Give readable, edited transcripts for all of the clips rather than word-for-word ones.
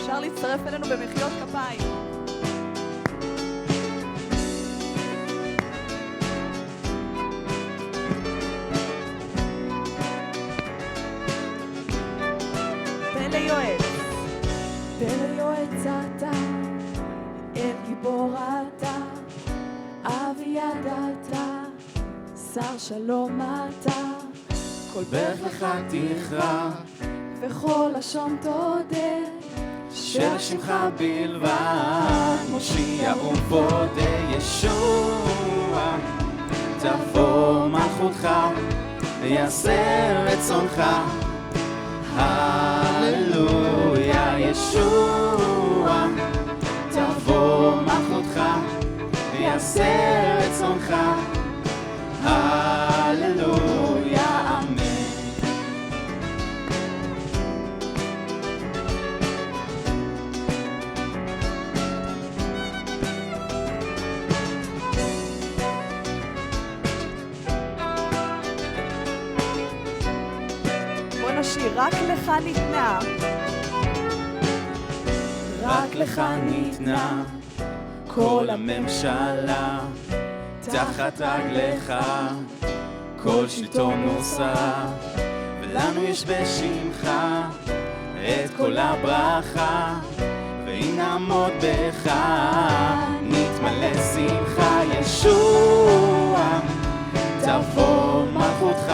אפשר להצטרף אלינו במחיאות כפיים. פלא יועץ. פלא יועץ אתה, אל גיבור אתה, אבי ידעת, שר שלום אתה, כל ברך לך תכרע, וכל לשון תודה, שלשמך בלבד, מושיע ומפודה. ישוע, תבוא מלכותך, ויעשה רצונך. הללויה. ישוע, תבוא מלכותך, ויעשה רצונך. הללויה, אמן. בוא נשיר, רק לך ניתנה. רק לך ניתנה כל הממשלה, תחת רגליך כל שלטון נוסע, ולנו יש בשמך את כל הברכה, ואם נעמוד בך נתמלא שמחה. ישוע, תבוא מלכותך,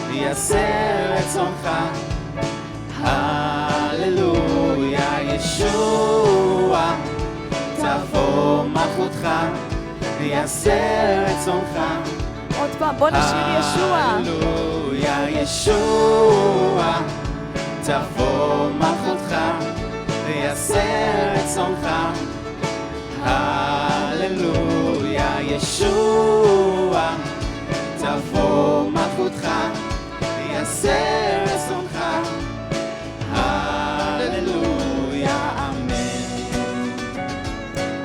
ויעשה רצונך. הללויה. ישוע, תבוא מלכותך, ויעשה רצונך. עוד פעם, בוא נשיר ישוע. הללויה. ישוע, תבוא מלכותך, ויעשה רצונך. הללויה. ישוע, תבוא מלכותך, ויעשה רצונך. הללויה, אמן.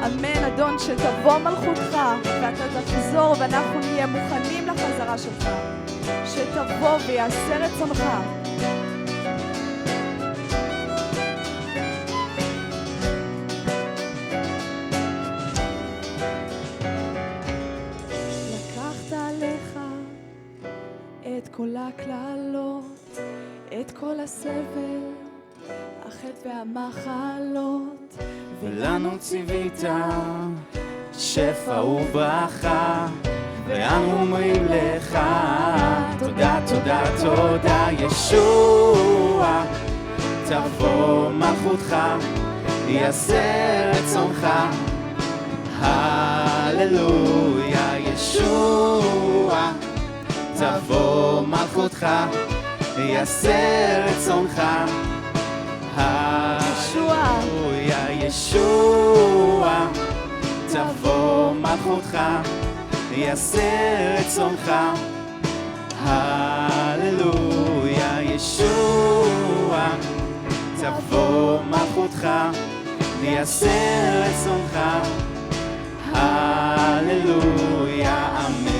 אמן, אדון, שתבוא מלכותך, ואתה תחזור ואנחנו נהיה מוכנים לחזרה שלך. שתבוא ויעשה רצונך. לקחת עליך את כל הכללות, את כל הסבל, החטא והמחלות, ולנו ציווית שפע וברכה, ואנו אומרים לך תודה, תודה, תודה. ישוע, תבוא מלכותך, יעשה רצונך. הללויה. ישוע, תבוא מלכותך, יעשה רצונך. הללויה. ישוע, תבוא מלכותך, יעשה רצונך. הללויה. ישוע, תבוא מלכותך, יעשה רצונך. הללויה, אמן.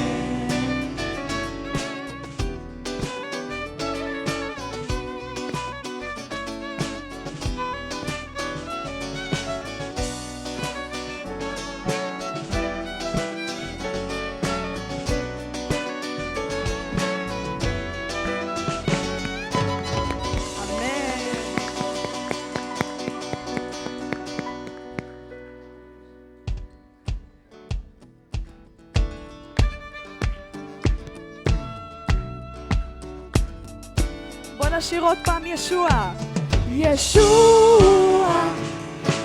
נשיר עוד פעם ישוע. ישוע,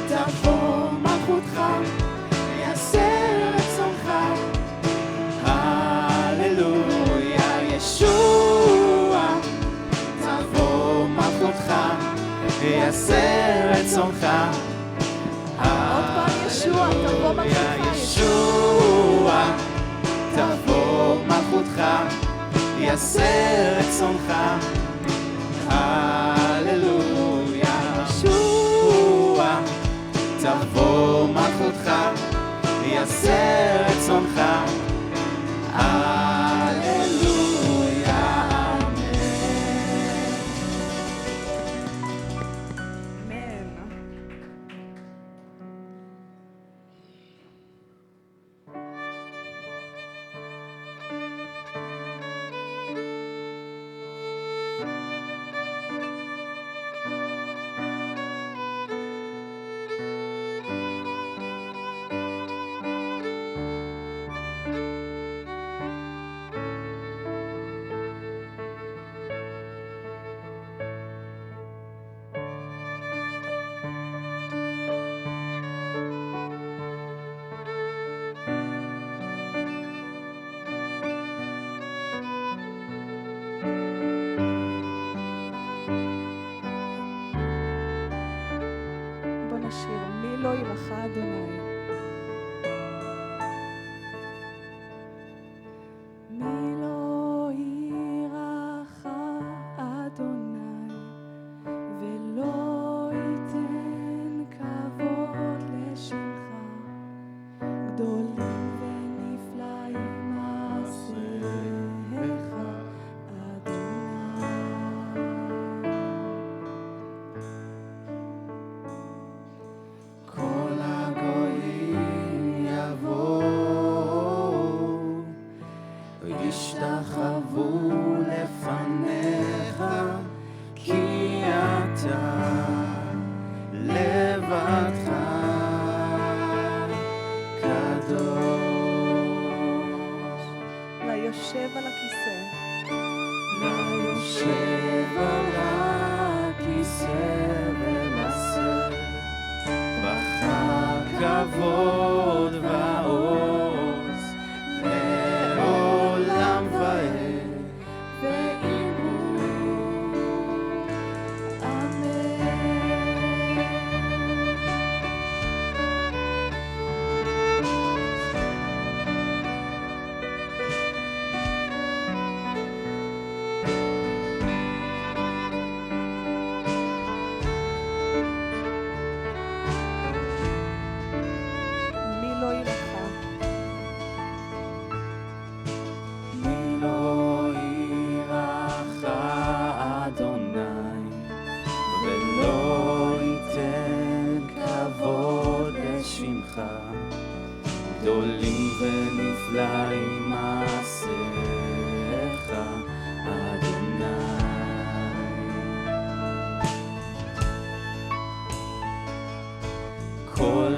תבוא מלכותך, יעשה רצונך. הללויה. ישוע, תבוא מלכותך, יעשה רצונך. עוד פעם ישוע, תבוא מלכותך. ישוע, תבוא מלכותך, יעשה רצונך. הללויה. ישוע, תבוא מלכותך, יעשה רצונך. הללויה, אמן. אמן.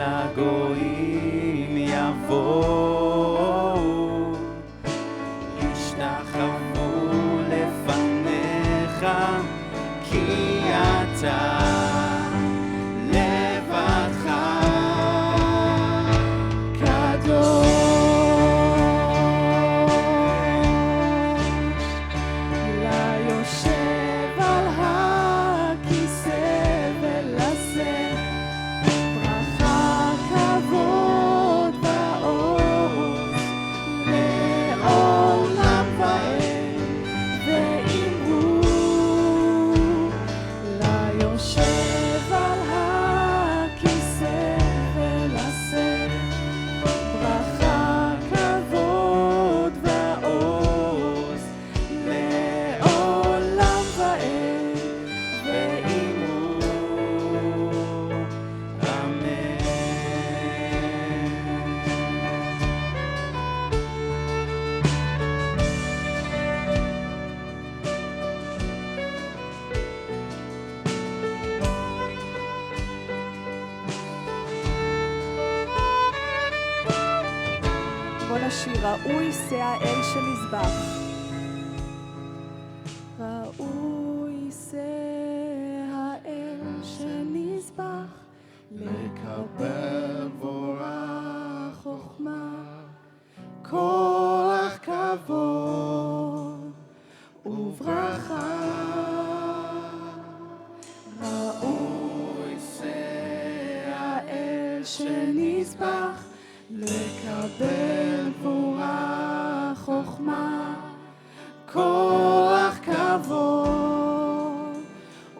הגויים יבואו, ישתחוו לפניך, כי אתה לבדך קדוש. ליושב על הכיסא ולשאת ברכה, כבוד ועוז לעולם ועד, ואמרו ליושב על הכיסא ולשאת ברכה, כבוד ועוז לעולם ועד, ואמרו אמן. בוא נשיר, ראוי שא האל שנזבח. ראוי שא האל שנזבח, לקבל בורא חוכמה, כוח, כבוד וברכה. ראוי שא האל שנזבח, לקבל גבורה, חוכמה, כוח, כבוד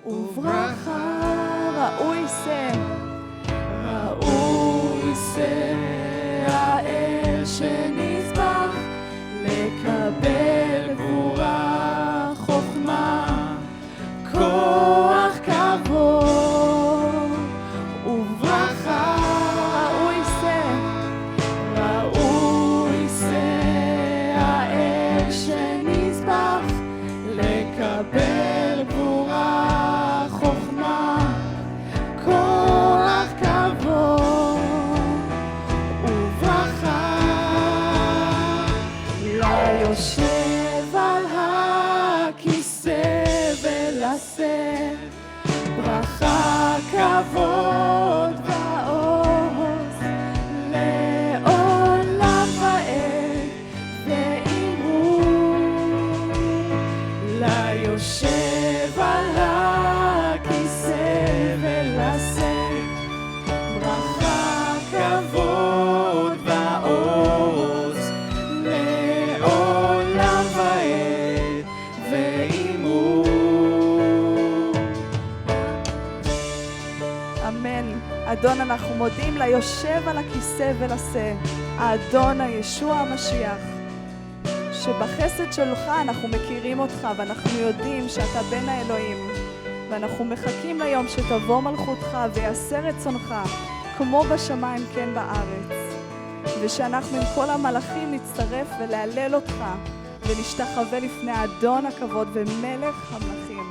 וברכה. ראוי שא האל שנזבח, לקבל גבורה, חוכמה, כוח, כבוד וברכה. ראוי שא האל שנזבח, לקבל גבורה, חוכמה, כוח, כבוד וברכה. ליושב על הכיסא ולשאת ברכה, כבוד ועוז לעולם ועד, ואמרו ליושב על הכיסא ולשאת ברכה, כבוד ועוז לעולם ועד, ואמרו אמן. אדון, אנחנו מודים ליושב על הכיסא ולשאת, האדון הישוע המשיח, שבחסד שלך אנחנו מכירים אותך ואנחנו יודעים שאתה בן האלוהים, ואנחנו מחכים ליום שתבוא מלכותך ויעשה רצונך כמו בשמיים כן בארץ, ושאנחנו עם כל המלאכים נצטרף ולהלל אותך ונשתחווה לפני אדון הכבוד ומלך המלכים.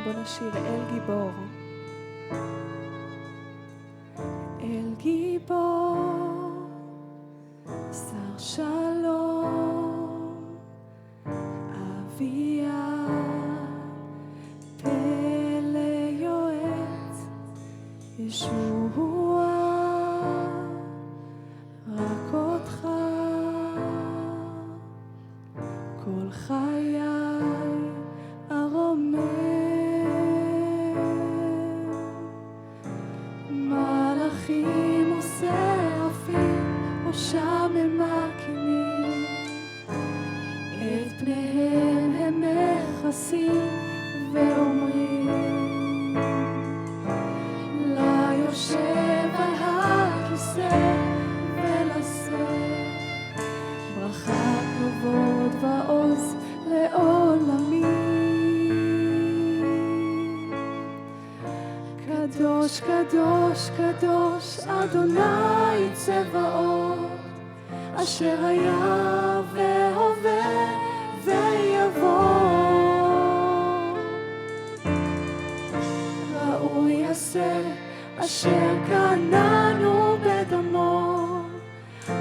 בוא נשיר אל גיבור. אל גיבור, שר שלום, אביה, פלא יועץ, ישועה, רק אותך, כל חיי ארומם, מלאכים ושרפים ראשם הם מקימים, את פניהם הם מכסים ואומרים, ליושב על הכיסא ולשאת ברכה, כבוד ועוז לעולמים. קדוש קדוש קדוש אדוני צבאות, אשר היה והווה ויבוא. ראוי עשה אשר קננו בדמו,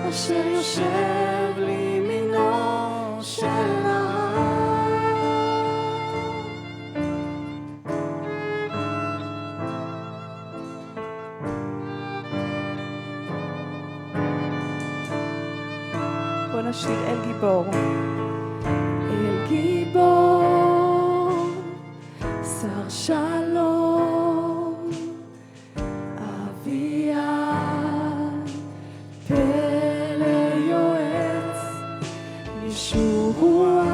אשר יושב לימינו של העם. בוא נשיר אל גיבור. אל גיבור, שר שלום, אביה, פלא יועץ, ישועה,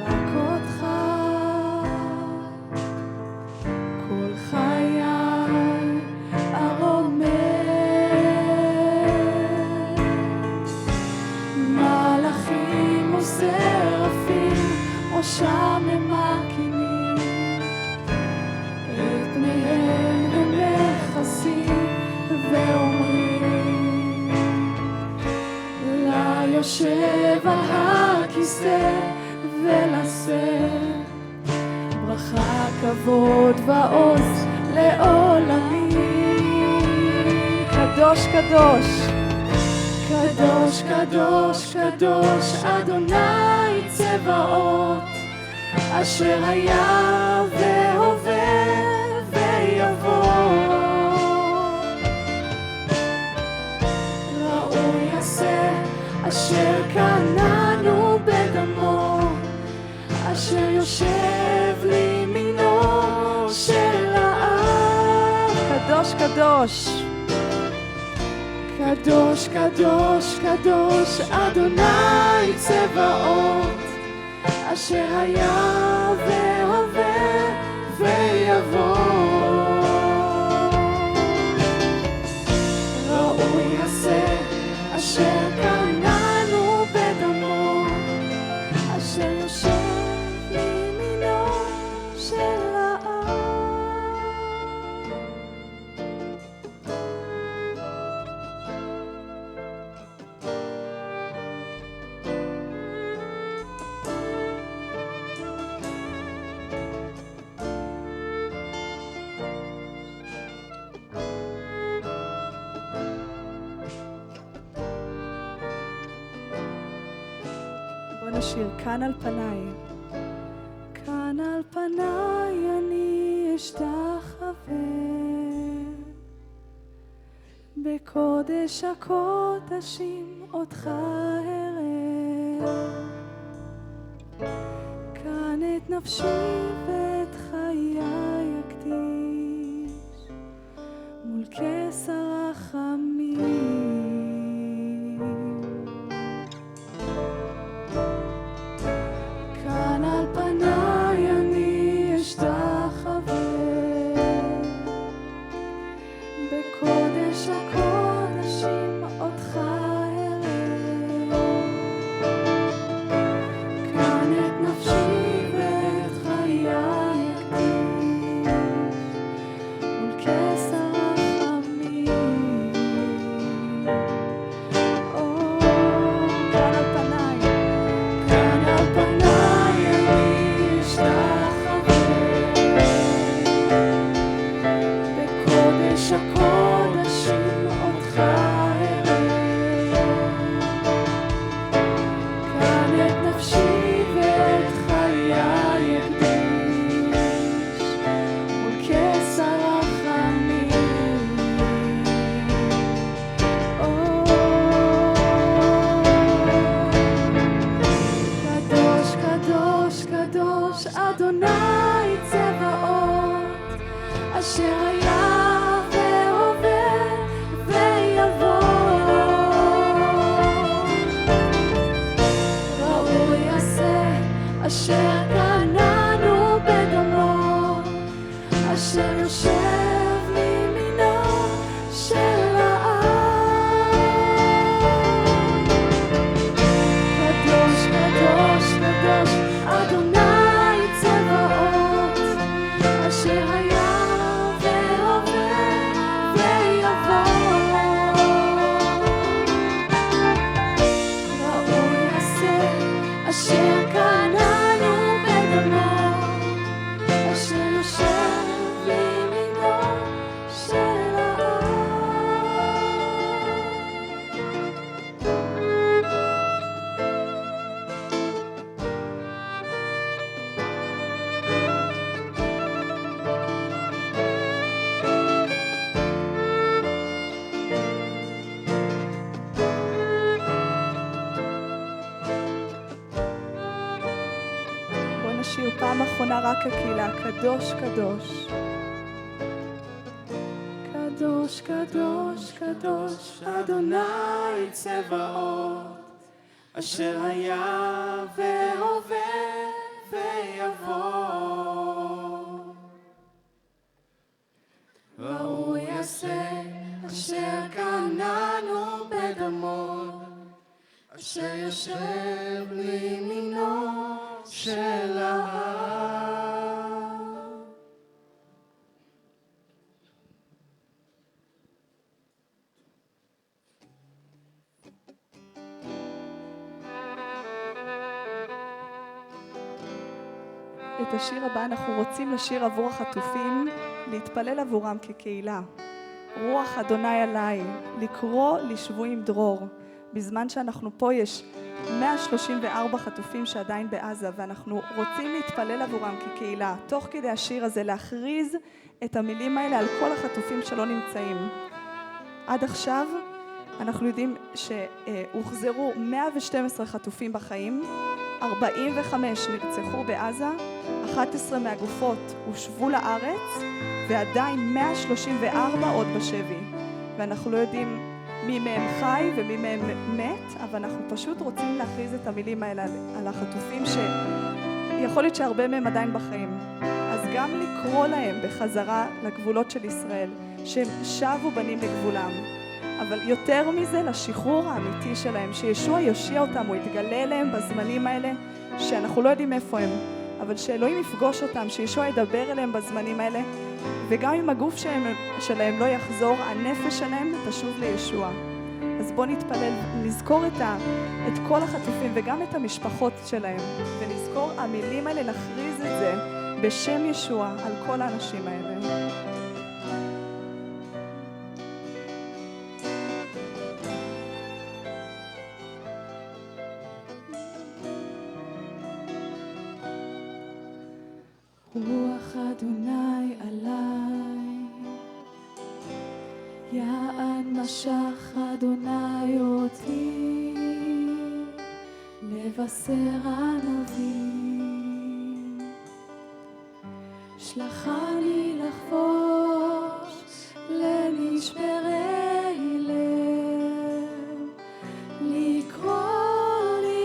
רק אותך, כל חיי ארומם, מלאכים ושרפים ראשם הם מקימים, את פניהם הם מכסים ואומרים, ליושב על הכיסא ולשאת ברכה, כבוד ועוז לעולמים. קדוש קדוש קדוש קדוש קדוש אדוני צבאות, אשר היה והווה ויבוא. ראוי עשה אשר קננו בדמו, אשר יושב לימינו של העם. קדוש קדוש קדוש קדוש קדוש אדוני צבאות, אשר היה והווה ויבוא. ראוי עשה אשר קננו בדמו, אשר יושב לימינו של העם. בוא נשיר כאן על פניי. כאן על פניי אני אשתחווה, בקודש הקודשים אותך אראה. כאן את נפשי ואת חיי אקדיש מול כס הרחמים. כאן על פניי אני אשתחווה, בקודש הקודשים אותך אראה. כאן את נפשי ואת חיי אקדיש מול כס הרחמים. אשר קננו בדמו, אשר יושב לימינו של האב. קדוש קדוש קדוש אדוני צבאות, אשר היה והווה ויבוא. ראוי עשה אשר קננו בדמו, אשר יושב לימינו של האב. בוא נשיר פעם אחרונה רק הקהילה, קדוש קדוש. קדוש קדוש קדוש אדוני צבאות, אשר היה והווה ויבוא. ראוי עשה אשר קננו בדמו, אשר יושב לימינו של האב. את השיר הבא אנחנו רוצים לשיר עבור החטופים, להתפלל עבורם כקהילה. רוח אדוני עליי, לקרוא לשבויים דרור. בזמן שאנחנו פה יש 134 חטופים שעדיין בעזה, ואנחנו רוצים להתפלל עבורם כקהילה. תוך כדי השיר הזה להכריז את המילים האלה על כל החטופים שלא נמצאים. עד עכשיו אנחנו יודעים שהוחזרו 112 חטופים בחיים, 45 נרצחו בעזה, 11 מהגופות הושבו לארץ, ועדיין 134 עוד בשבי. ואנחנו לא יודעים מי מהם חי ומי מהם מת, אבל אנחנו פשוט רוצים להכריז את המילים האלה על החטופים, שיכול להיות שהרבה מהם עדיין בחיים. אז גם לקרוא להם בחזרה לגבולות של ישראל, שהם שבו בנים לגבולם. אבל יותר מזה, לשחרור האמיתי שלהם, שישוע יושיע אותם, הוא יתגלה אליהם בזמנים האלה, שאנחנו לא יודעים איפה הם, אבל שאלוהים יפגוש אותם, שישוע ידבר אליהם בזמנים האלה, וגם אם הגוף שלהם לא יחזור, הנפש שלהם תשוב לישוע. אז בואו נתפלל, נזכור את כל החטופים וגם את המשפחות שלהם, ונזכור המילים האלה, נכריז את זה בשם ישוע על כל האנשים האלה. רוח אדוני עליי, יען משך אדוני אותי, לבשר ענבים. שלחני לחבוש לנשברי לב, לקרוא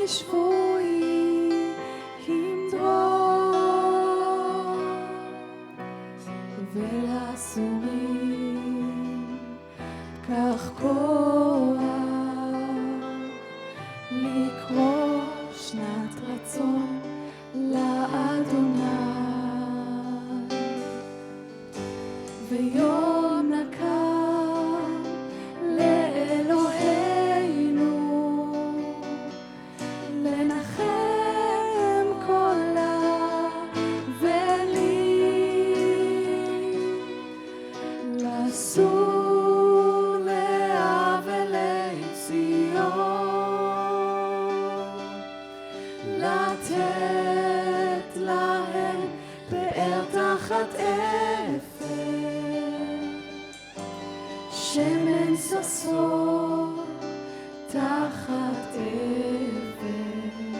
לשבויים דרור, ולאסורים כך כוח, לקרוא שנת רצון לאדוני, ויום נקם לאלוהינו, לנחם כל האבלים, לסור לאבלי ציון, לתת להם פאר תחת שמן ששון תחת אבן,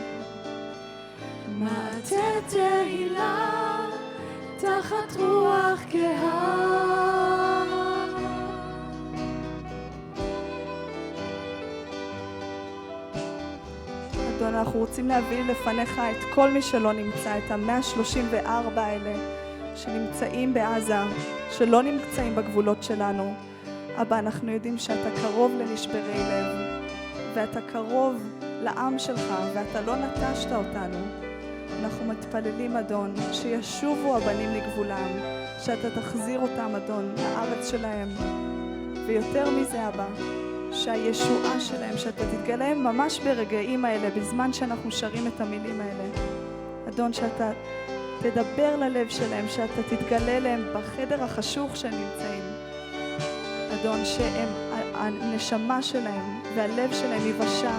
מטה תהילה תחת רוח כהה. אדון, אנחנו רוצים להביא לפניך את כל מי שלא נמצא, את ה-134 האלה שנמצאים בעזה, שלא נמצאים בגבולות שלנו. אבא, אנחנו יודעים שאתה קרוב לנשברי לב, ואתה קרוב לעם שלך, ואתה לא נטשת אותנו. אנחנו מתפללים, אדון, שישובו הבנים לגבולם, שאתה תחזיר אותם, אדון, לארץ שלהם. ויותר מזה, אבא, שהישועה שלהם, שאתה תתגלה ממש ברגעים האלה, בזמן שאנחנו שרים את המילים האלה. אדון, שאתה תדבר ללב שלהם, שאתה תתגלה להם בחדר החשוך שהם נמצאים. אדון, שהם, הנשמה שלהם והלב שלהם ייוושע,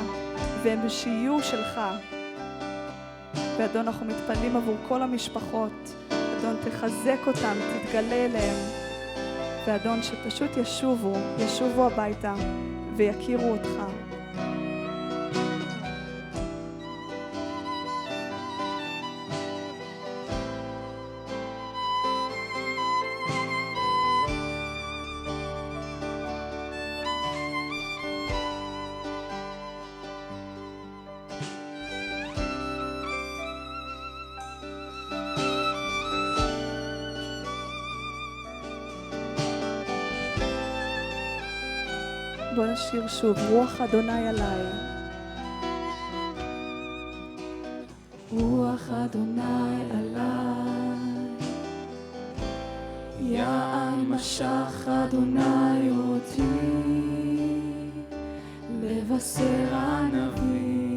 והם בשיעור שלך. ואדון, אנחנו מתפללים עבור כל המשפחות. אדון, תחזק אותם, תתגלה אליהם. ואדון, שפשוט ישובו הביתה ויכירו אותך. בוא נשיר שוב, רוח אדוני עליי. רוח אדוני עליי, יען משך אדוני אותי, לבשר ענבים.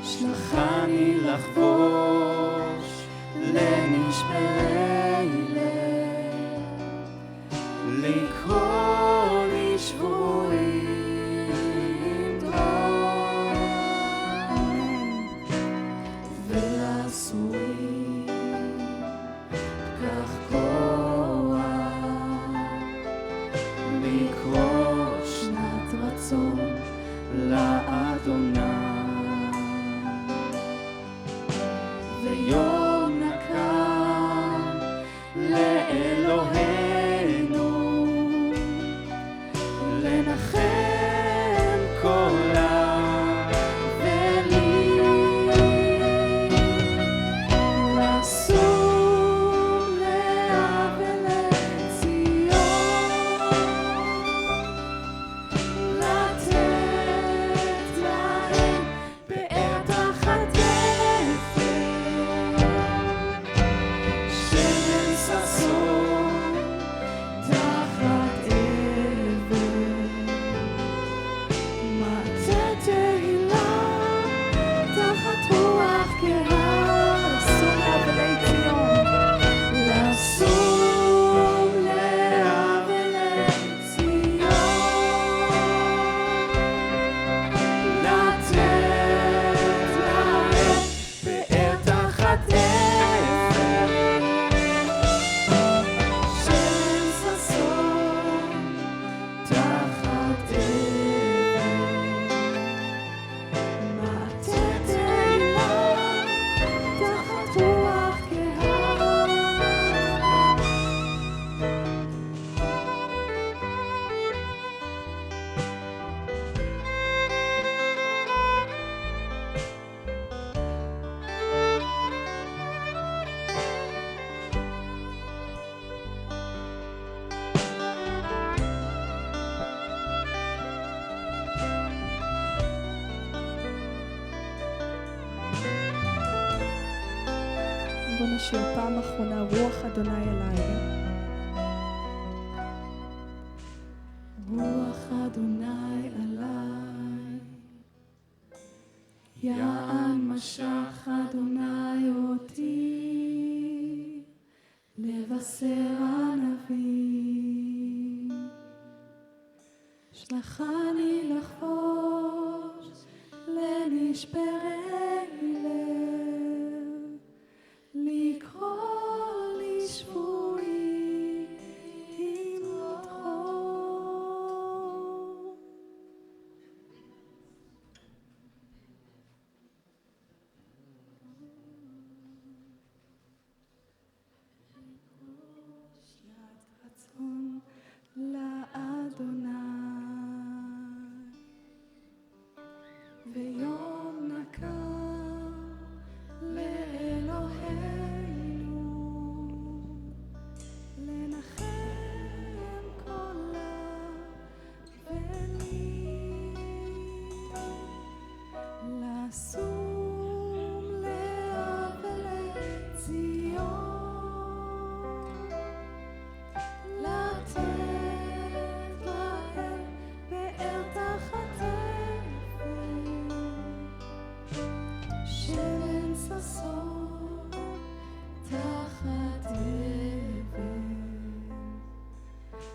שלחני לחבוש לנשברי לב, לקרוא לי שבויים דרור, ולעשויים פקח כוח, לקרוא שנת רצון לאדוני, ויום נקם לאלוהינו, לנחם כל האבלים, לשוב לאבלי ציון, לתת להם פאר תחת אפר, שמן ששון תחת אבן, מטה תהילה תחת רוח קהה, לשום לאבלי ציון. לשוב לאבלי ציון, לתת להם פאר תחת אפר, שמן ששון תחת אבן, מטה תהילה תחת רוח קהה. בוא נשיר פעם אחרונה, רוח אדוני עליי. רוח אדוני עליי, יען משך אדוני אותי, לבשר ענבים. שלחני לחבוש לנשברי לב, לקרוא לי שבויים דרור. שנת רצון לאדוני. ויום נקם לאלוהינו לנחם כל הבנים, לשום לאבלי ציון, לתת להם באר תחת אבן, שמן ששון תחת אבן,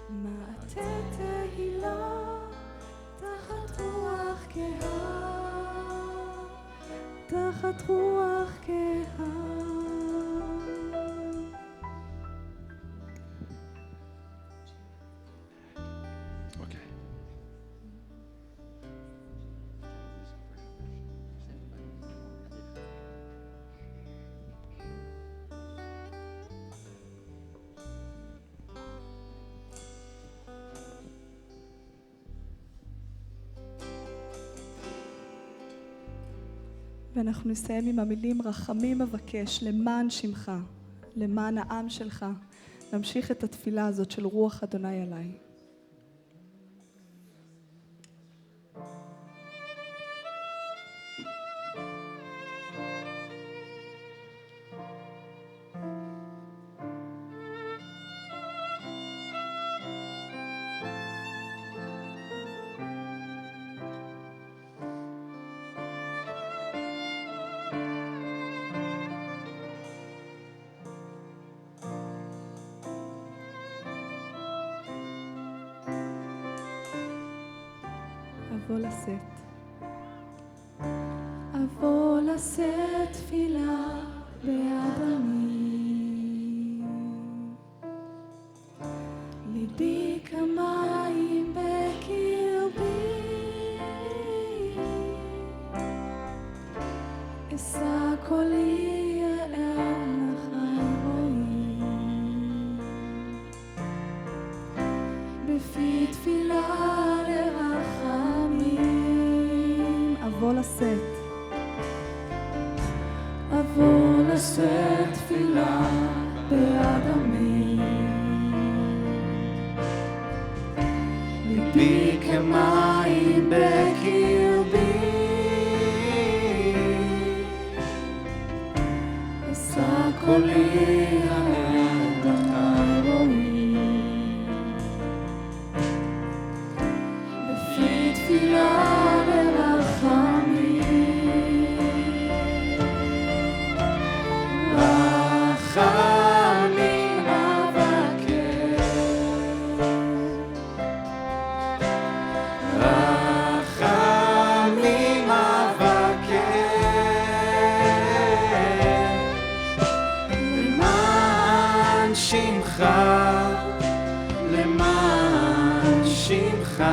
מעטה תהילה תחת רוח כהה, תחת רוח כהה. Okay. ואנחנו נסיים עם המילים רחמים אבקש למען שמך, למען העם שלך. נמשיך את התפילה הזאת של רוח אדוני עליי. אבוא לשאת. אבוא לשאת תפילה ביד עמי, ליבי כמים בקרבי, אשא קולי אל לך אלוהים, בפי תפילה לרחמים. אבוא לשאת. אבוא לשאת תפילה ביד עמי, ליבי כמים בקרבי, אשא קולי אל לך אלוהים, בפי תפילה לרחמים. רחמים אבקש, רחמים אבקש, למען שמך, למען שמך,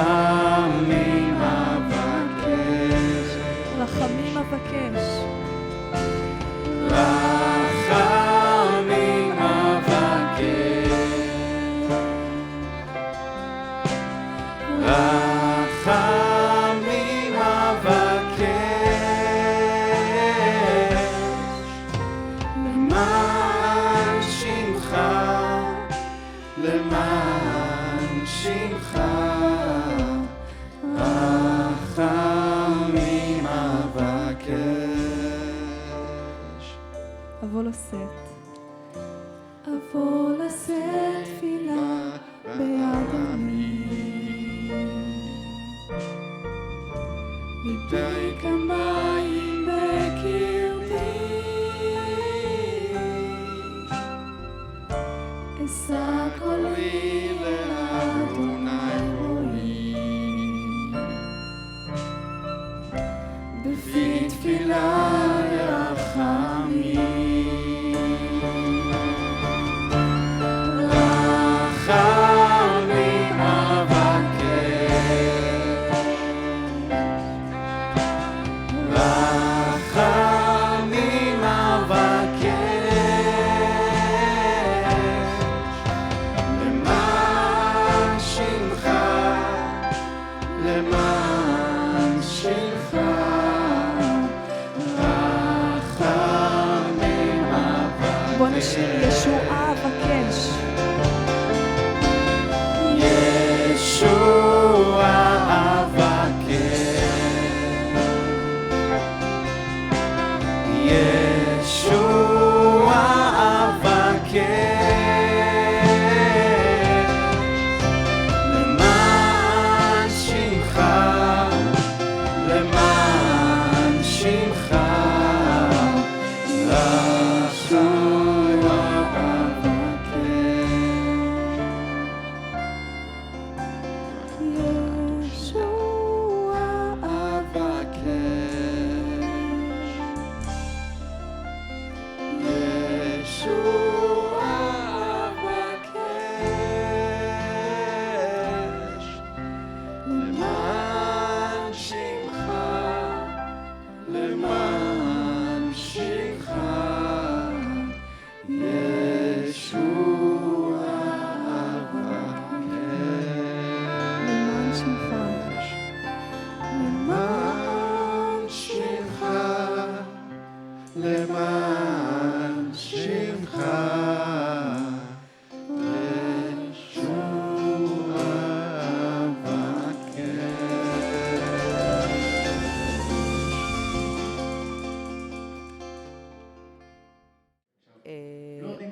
רחמים אבקש. רחמים אבקש. רחמים אבקש, רחמים אבקש, למען שמך, למען שמך, רחמים אבקש. אבוא לשאת. אבוא לשאת תפילה ביד עמי, ליבי כמים בקרבי, אשא קולי לאדוני אלוהים, בפי תפילה לרחמים. רחמים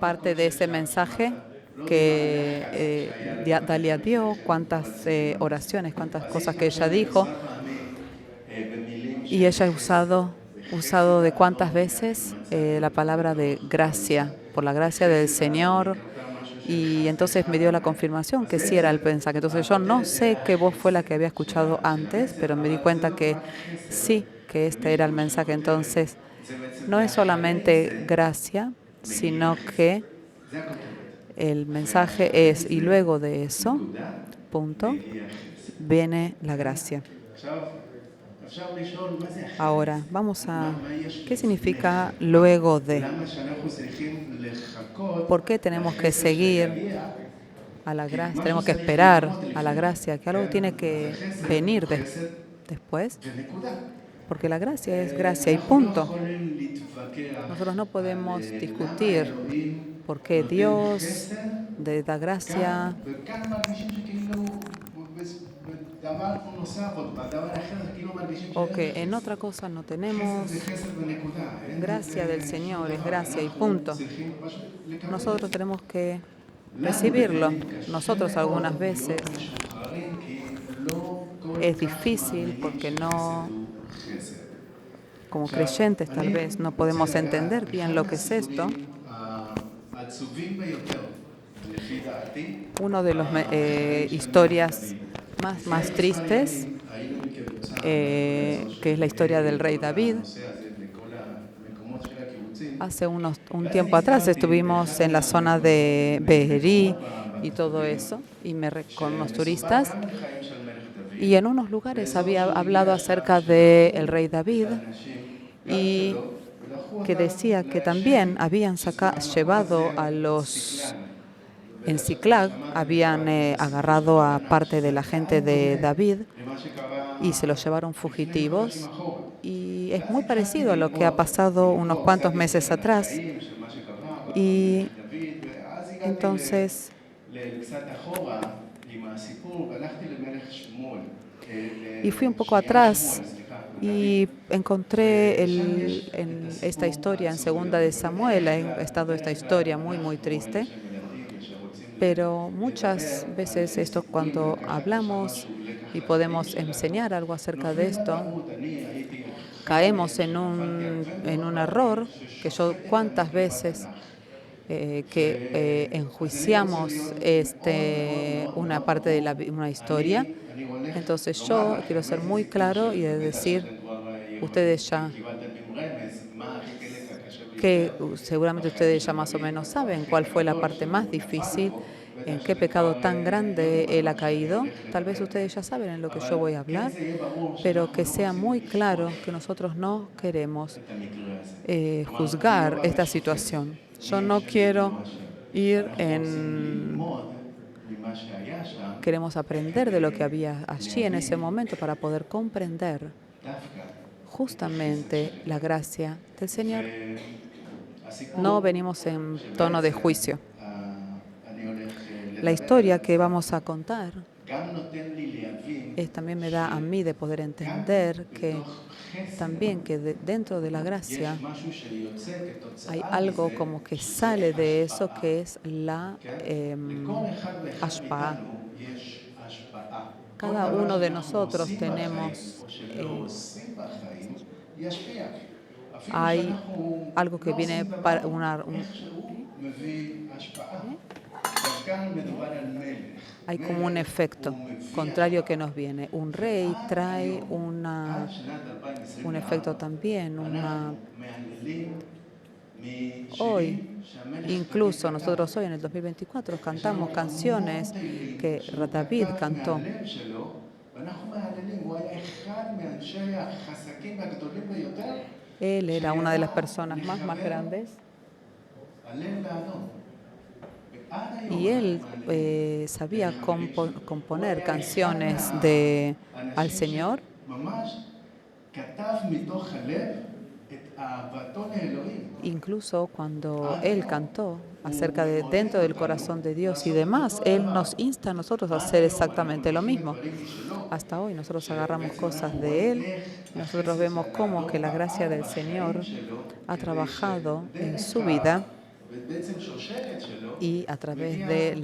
parte de ese mensaje que Dalia dio, cuántas oraciones, cuántas cosas que ella dijo. Y ella ha usado de cuántas veces la palabra de gracia, por la gracia del Señor. Y entonces me dio la confirmación que sí era el mensaje. Entonces yo no sé qué voz fue la que había escuchado antes, pero me di cuenta que sí, que este era el mensaje. Entonces no es solamente gracia, sino que el mensaje es, y luego de eso, punto, viene la gracia. Ahora, vamos a... ¿Qué significa luego de? ¿Por qué tenemos que seguir a la gracia? Tenemos que esperar a la gracia, que algo tiene que venir después, porque la gracia es gracia y punto. Nosotros no podemos discutir por qué Dios da gracia o que en otra cosa no tenemos. Gracia del Señor es gracia y punto. Nosotros tenemos que recibirlo. Nosotros algunas veces es difícil porque no, como creyentes tal vez, no podemos entender bien lo que es esto. Una de las historias más tristes, que es la historia del rey David. Hace un tiempo atrás estuvimos en la zona de Be'eri y todo eso, y con unos turistas. Y en unos lugares había hablado acerca del rey David y que decía que también habían llevado a los... En Ziklag habían agarrado a parte de la gente de David y se los llevaron fugitivos. Y es muy parecido a lo que ha pasado unos cuantos meses atrás. Y entonces fui un poco atrás y encontré en esta historia, en Segunda de Samuel, ha estado esta historia muy, muy triste. Pero muchas veces esto, cuando hablamos y podemos enseñar algo acerca de esto, caemos en un error que yo cuántas veces enjuiciamos una parte de una historia. Entonces yo quiero ser muy claro y decir, ustedes ya, que seguramente ustedes ya más o menos saben cuál fue la parte más difícil, en qué pecado tan grande él ha caído. Tal vez ustedes ya saben en lo que yo voy a hablar, pero que sea muy claro que nosotros no queremos juzgar esta situación. Yo no quiero queremos aprender de lo que había allí en ese momento para poder comprender justamente la gracia del Señor. No venimos en tono de juicio. La historia que vamos a contar también me da a mí de poder entender que también que dentro de la gracia hay algo como que sale de eso, que es la ashpa'ah. Cada uno de nosotros tenemos hay algo que viene para hay como un efecto contrario que nos viene. Un rey trae un efecto también. Hoy, incluso nosotros hoy en el 2024 cantamos canciones que David cantó. Él era una de las personas más grandes. Y él sabía componer canciones al Señor. Incluso cuando él cantó acerca de dentro del corazón de Dios y demás, él nos insta a nosotros a hacer exactamente lo mismo. Hasta hoy nosotros agarramos cosas de él, nosotros vemos cómo que la gracia del Señor ha trabajado en su vida y a través de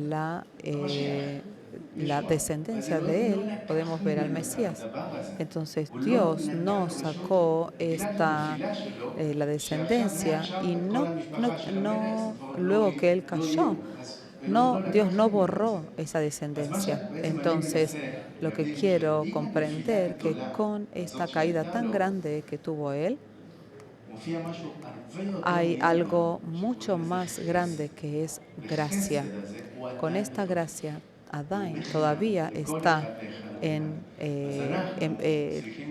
la descendencia de él podemos ver al Mesías. Entonces Dios no sacó la descendencia y no luego que él cayó. No, Dios no borró esa descendencia. Entonces, lo que quiero comprender que con esta caída tan grande que tuvo él, hay algo mucho más grande que es gracia. Con esta gracia, Adán todavía está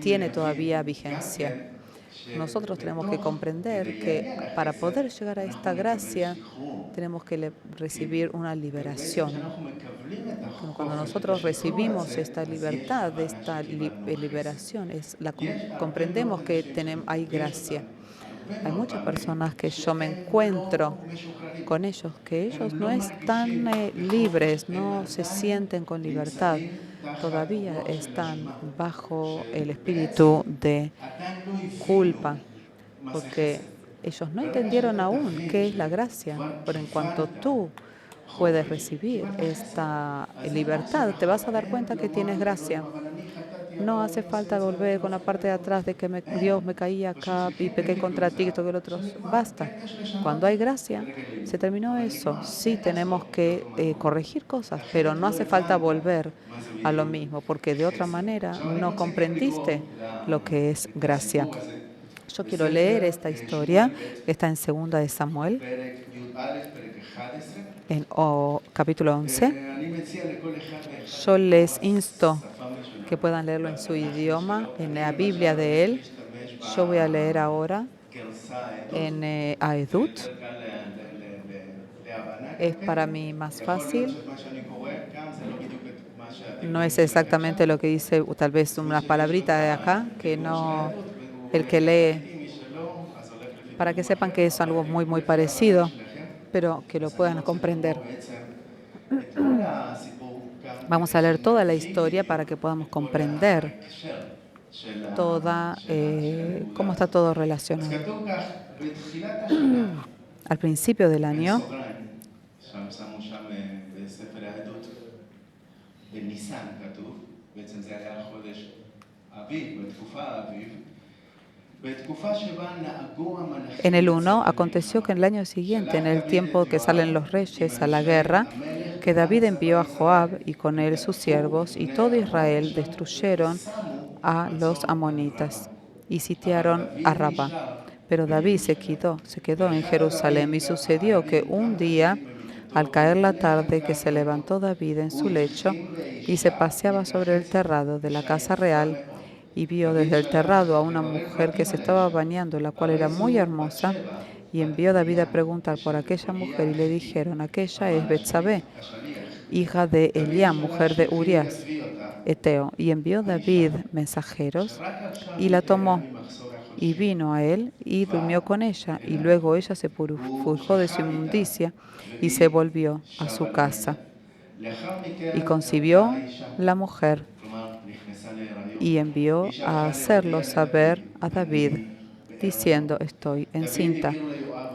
tiene todavía vigencia. Nosotros tenemos que comprender que para poder llegar a esta gracia tenemos que recibir una liberación. Cuando nosotros recibimos esta libertad, esta liberación, comprendemos que hay gracia. Hay muchas personas que yo me encuentro con ellos, que ellos no están libres, no se sienten con libertad. Todavía están bajo el espíritu de culpa, porque ellos no entendieron aún qué es la gracia. Pero en cuanto tú puedes recibir esta libertad, te vas a dar cuenta que tienes gracia. No hace falta volver con la parte de atrás de que Dios me caía acá y pequé contra ti, esto que el otro. Basta. Cuando hay gracia, se terminó eso. Sí tenemos que corregir cosas, pero no hace falta volver a lo mismo, porque de otra manera no comprendiste lo que es gracia. Yo quiero leer esta historia que está en 2 de Samuel, en capítulo 11. Yo les insto que puedan leerlo en su idioma, en la Biblia de él. Yo voy a leer ahora en Aedut. Es para mí más fácil. No es exactamente lo que dice, tal vez unas palabritas de acá, que no el que lee, para que sepan que es algo muy, muy parecido, pero que lo puedan comprender. Vamos a leer toda la historia para que podamos comprender cómo está todo relacionado. Al principio del año, en el 1, aconteció que en el año siguiente, en el tiempo que salen los reyes a la guerra, que David envió a Joab y con él sus siervos, y todo Israel destruyeron a los amonitas y sitiaron a Rabá. Pero David se quedó en Jerusalén, y sucedió que un día, al caer la tarde, que se levantó David en su lecho y se paseaba sobre el terrado de la casa real, y vio desde el terrado a una mujer que se estaba bañando, la cual era muy hermosa, y envió David a preguntar por aquella mujer, y le dijeron: aquella es Betsabé, hija de Eliam, mujer de Urías, Eteo. Y envió David mensajeros, y la tomó, y vino a él, y durmió con ella, y luego ella se purificó de su inmundicia, y se volvió a su casa. Y concibió la mujer, y envió a hacerlo saber a David, diciendo: estoy encinta.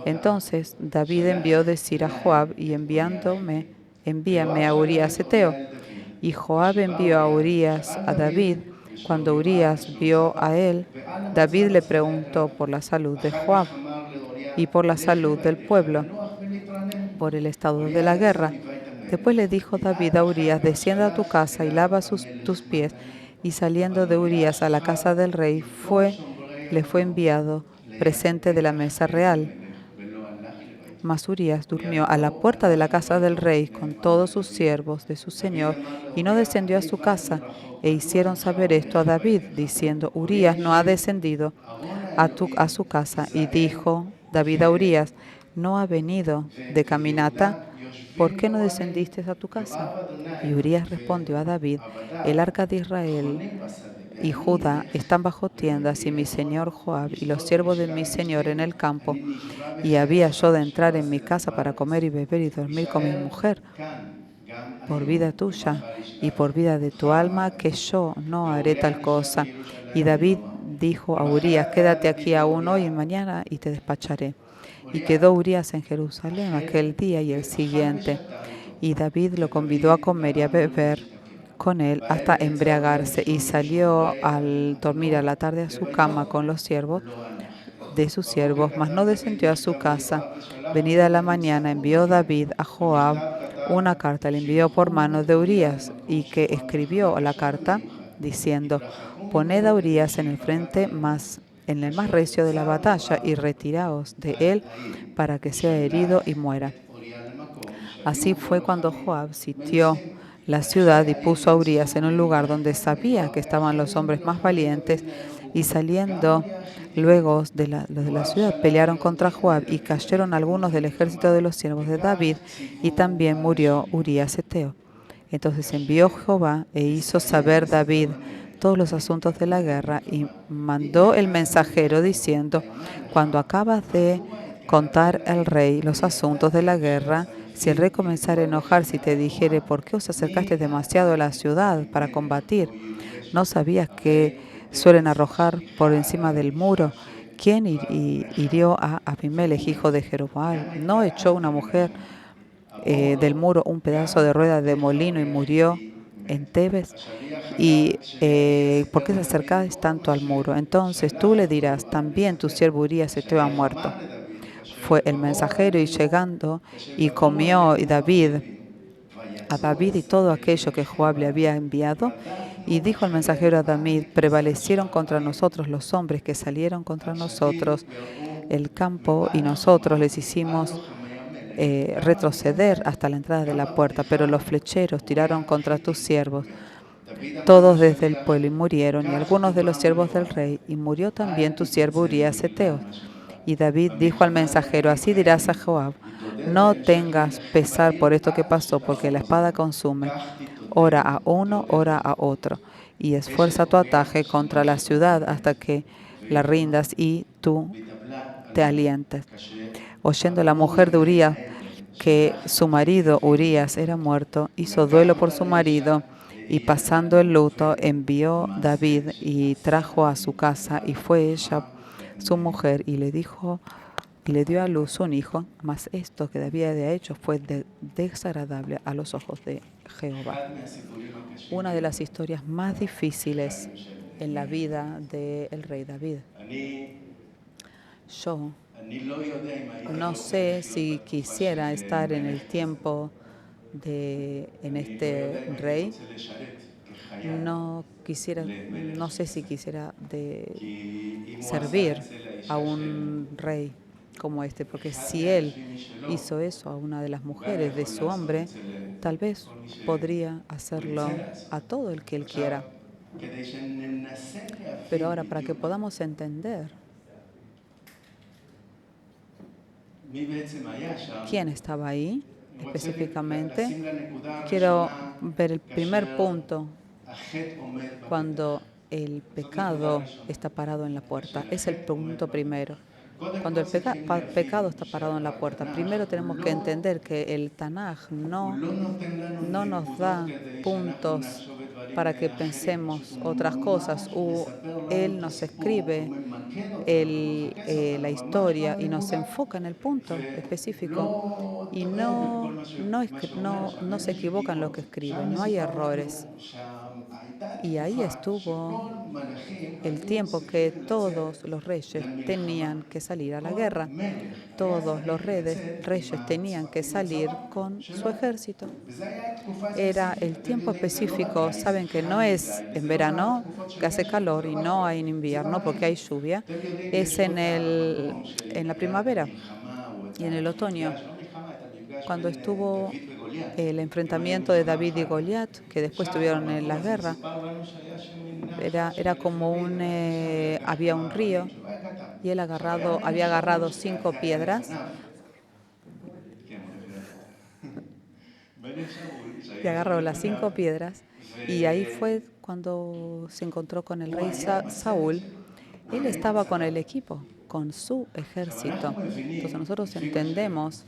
Entonces David envió decir a Joab: y envíame a Urías Eteo. Y Joab envió a Urías a David. Cuando Urías vio a él, David le preguntó por la salud de Joab y por la salud del pueblo, por el estado de la guerra. Después le dijo David a Urías: descienda a tu casa y lava tus pies. Y saliendo de Urías a la casa del rey, le fue enviado presente de la mesa real. Mas Urías durmió a la puerta de la casa del rey con todos sus siervos de su señor, y no descendió a su casa. E hicieron saber esto a David, diciendo: Urías no ha descendido a su casa. Y dijo David a Urías: ¿no ha venido de caminata? ¿Por qué no descendiste a tu casa? Y Urías respondió a David: el arca de Israel y Judá están bajo tiendas, y mi señor Joab y los siervos de mi señor en el campo. Y había yo de entrar en mi casa para comer y beber y dormir con mi mujer. Por vida tuya y por vida de tu alma, que yo no haré tal cosa. Y David dijo a Urías: quédate aquí aún hoy y mañana, y te despacharé. Y quedó Urías en Jerusalén aquel día y el siguiente. Y David lo convidó a comer y a beber con él hasta embriagarse, y salió al dormir a la tarde a su cama con los siervos de sus siervos, mas no descendió a su casa. Venida la mañana, envió David a Joab una carta, le envió por mano de Urías, y que escribió la carta diciendo: poned a Urías en el frente en el más recio de la batalla, y retiraos de él para que sea herido y muera. Así fue cuando Joab sitió la ciudad y puso a Urías en un lugar donde sabía que estaban los hombres más valientes, y saliendo luego los de la ciudad pelearon contra Joab, y cayeron algunos del ejército de los siervos de David, y también murió Urías heteo. Entonces envió Jehová e hizo saber David todos los asuntos de la guerra, y mandó el mensajero diciendo: cuando acabas de contar al rey los asuntos de la guerra, si el rey comenzara a enojarse y te dijere: ¿por qué os acercaste demasiado a la ciudad para combatir? ¿No sabías que suelen arrojar por encima del muro? ¿Quién hirió a Abimelech, hijo de Jerubbaal? ¿No echó una mujer del muro un pedazo de rueda de molino y murió en Tebes? ¿Y por qué se acercáis tanto al muro? Entonces tú le dirás: también tu siervo Urías heteo ha muerto. Fue el mensajero, y llegando, y comió a David y todo aquello que Joab le había enviado. Y dijo el mensajero a David: prevalecieron contra nosotros los hombres que salieron contra nosotros el campo, y nosotros les hicimos retroceder hasta la entrada de la puerta, pero los flecheros tiraron contra tus siervos, todos desde el pueblo, y murieron, y algunos de los siervos del rey, y murió también tu siervo Urías heteo. Y David dijo al mensajero: así dirás a Joab: no tengas pesar por esto que pasó, porque la espada consume. Ora a uno, ora a otro, y esfuerza tu ataque contra la ciudad hasta que la rindas y tú te alientes. Oyendo la mujer de Urías que su marido Urías era muerto, hizo duelo por su marido, y pasando el luto envió David y trajo a su casa, y fue ella su mujer, y le dio a luz un hijo. Mas esto que David había hecho fue desagradable a los ojos de Jehová. Una de las historias más difíciles en la vida del rey David. Yo no sé si quisiera estar en el tiempo en este rey. No sé si quisiera servir a un rey como este, porque si él hizo eso a una de las mujeres de su hombre, tal vez podría hacerlo a todo el que él quiera. Pero ahora, para que podamos entender quién estaba ahí específicamente, quiero ver el primer punto cuando el pecado está parado en la puerta. Es el punto primero. Cuando el pecado está parado en la puerta, primero tenemos que entender que el Tanaj no nos da puntos para que pensemos otras cosas. Él nos escribe la historia y nos enfoca en el punto específico. Y no se equivoca en lo que escribe, no hay errores. Y ahí estuvo el tiempo que todos los reyes tenían que salir a la guerra. Todos los reyes tenían que salir con su ejército. Era el tiempo específico. Saben que no es en verano, que hace calor, y no hay en invierno porque hay lluvia. Es en la primavera y en el otoño, cuando estuvo el enfrentamiento de David y Goliat, que después tuvieron en la guerra. Era como había un río, y él había agarrado 5 piedras y agarró las 5 piedras, y ahí fue cuando se encontró con el rey Saúl. Él estaba con el equipo, con su ejército. Entonces nosotros entendemos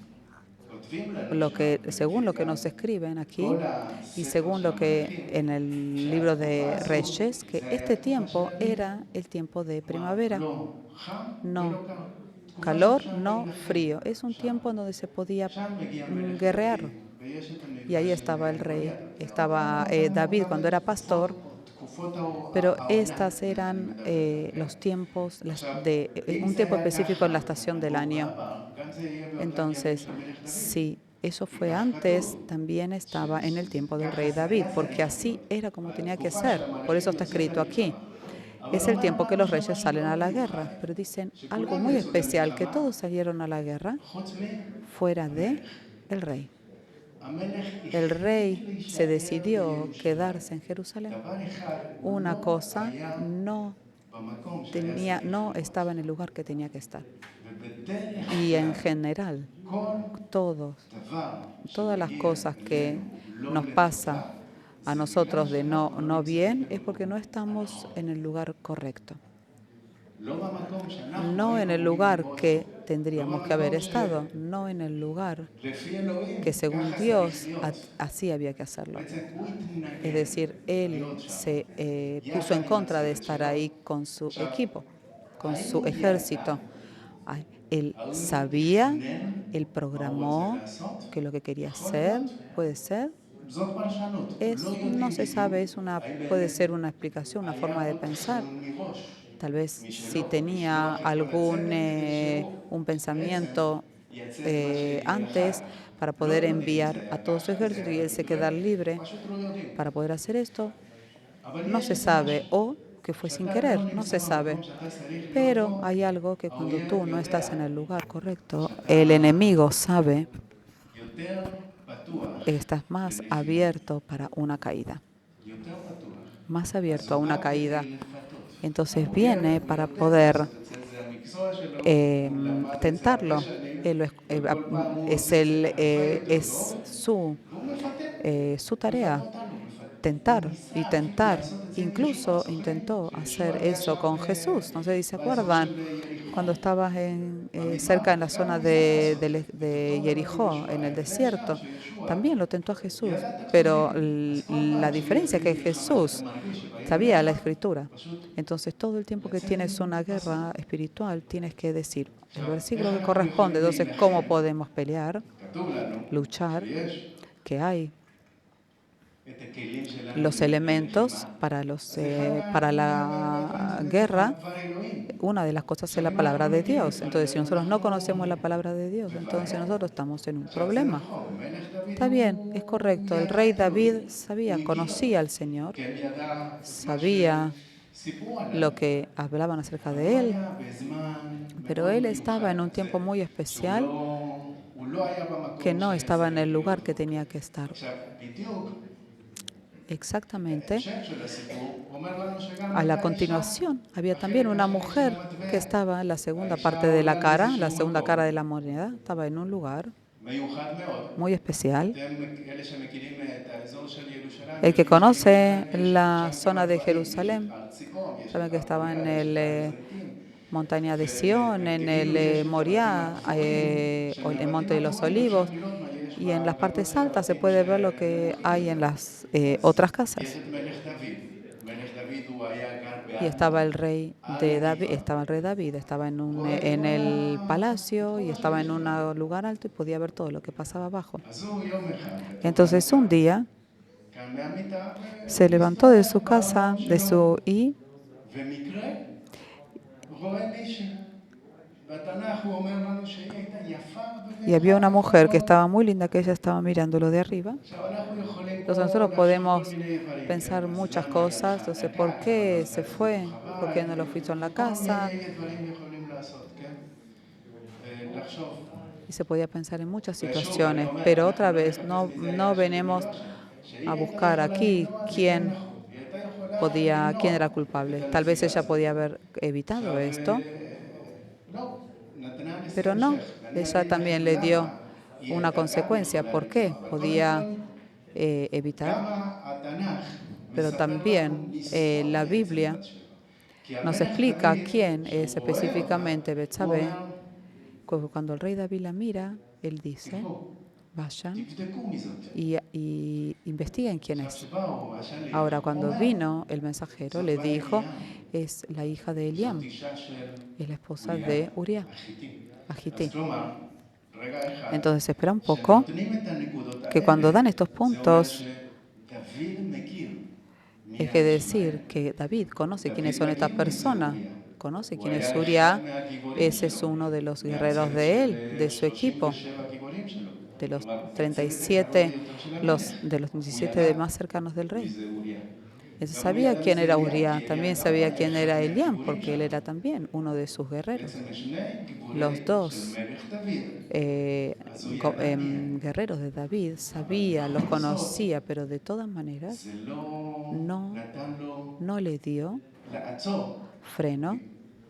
según lo que nos escriben aquí y según lo que en el libro de Reyes, que este tiempo era el tiempo de primavera. No calor, no frío. Es un tiempo en donde se podía guerrear. Y ahí estaba el rey, estaba David cuando era pastor, pero estas eran los tiempos de un tiempo específico en la estación del año. Entonces, si eso fue antes, también estaba en el tiempo del rey David, porque así era como tenía que ser. Por eso está escrito aquí. Es el tiempo que los reyes salen a la guerra, pero dicen algo muy especial, que todos salieron a la guerra fuera de el rey. El rey se decidió quedarse en Jerusalén. Una cosa no estaba en el lugar que tenía que estar. Y en general, todas las cosas que nos pasan a nosotros de no bien es porque no estamos en el lugar correcto. No en el lugar que tendríamos que haber estado, no en el lugar que según Dios así había que hacerlo. Es decir, Él se puso en contra de estar ahí con su equipo, con su ejército. Él sabía, Él programó que lo que quería hacer puede ser. No se sabe, puede ser una explicación, una forma de pensar. Tal vez si tenía un pensamiento antes para poder enviar a todo su ejército y él se quedar libre para poder hacer esto, no se sabe, o que fue sin querer, no se sabe. Pero hay algo que cuando tú no estás en el lugar correcto, el enemigo sabe, estás más abierto para una caída, más abierto a una caída. Entonces viene para poder tentarlo. Es su tarea, tentar y tentar. Incluso intentó hacer eso con Jesús. No sé si se acuerdan, cuando estabas cerca en la zona de Jericó, en el desierto. También lo tentó a Jesús, pero la diferencia es que Jesús sabía la Escritura. Entonces, todo el tiempo que tienes una guerra espiritual, tienes que decir el versículo que corresponde. Entonces, ¿cómo podemos pelear, luchar? ¿Qué hay? Los elementos para la guerra, una de las cosas es la palabra de Dios. Entonces, si nosotros no conocemos la palabra de Dios, entonces nosotros estamos en un problema. Está bien, es correcto. El rey David conocía al Señor, sabía lo que hablaban acerca de él, pero él estaba en un tiempo muy especial que no estaba en el lugar que tenía que estar. Exactamente. A la continuación, había también una mujer que estaba en la segunda parte de la cara de la moneda, estaba en un lugar muy especial. El que conoce la zona de Jerusalén sabe que estaba en el montaña de Sión, en el Moriah, el Monte de los Olivos, y en las partes altas se puede ver lo que hay en las otras casas. Y estaba el rey David, estaba en el palacio y estaba en un lugar alto y podía ver todo lo que pasaba abajo. Entonces un día se levantó de su casa, y había una mujer que estaba muy linda, que ella estaba mirándolo de arriba. Entonces nosotros podemos pensar muchas cosas. Entonces, ¿por qué se fue? ¿Por qué no lo hizo en la casa? Y se podía pensar en muchas situaciones. Pero otra vez, no venimos a buscar aquí quién era culpable. Tal vez ella podía haber evitado esto, pero no. Ella también le dio una consecuencia. ¿Por qué? Podía evitar. Pero también la Biblia nos explica quién es específicamente Betsabé. Cuando el rey David la mira, él dice, vayan תבדקו מי זאת. y investiguen quién עכשיו, es. כשבאו השליח, Ahora, הוא cuando אומר, vino el mensajero, זאת le בת dijo, אליאם, es la hija de זאת Eliam, אישה של es la esposa אוריה, de Uriah, החיתי. Agití. אז כלומר, רגע אחד, Entonces, espera un poco, כשנותנים את הנקודות que cuando dan estos זה אומר puntos, שדוד מכיר מי es que האנשים האלה. decir que David conoce quiénes דוד son estas מכיר מי זה personas, אוריה. conoce הוא quién es היה Uriah, אחד מהגיבורים ese es שלו, uno de los guerreros מהצוות de él, של de su equipo, 37 גיבורים שלו. de los כלומר, הצוות הקרוב 37, ביותר של המלך. de los הוא 17 ידע más cercanos del מי rey. זה אוריה. Entonces גם הוא sabía ידע quién מי זה era אליאם, Uriah, כי también אליאם sabía גם quién היה era אחד Eliam, מהגיבורים porque él שלו. era también uno de sus guerreros. בעצם שני גיבורי Los של dos מלך דוד. אז הוא ידע מי הם. guerreros de David sabía, los conocía, pero de todas maneras זה לא no, נתן לו no le dio לעצור freno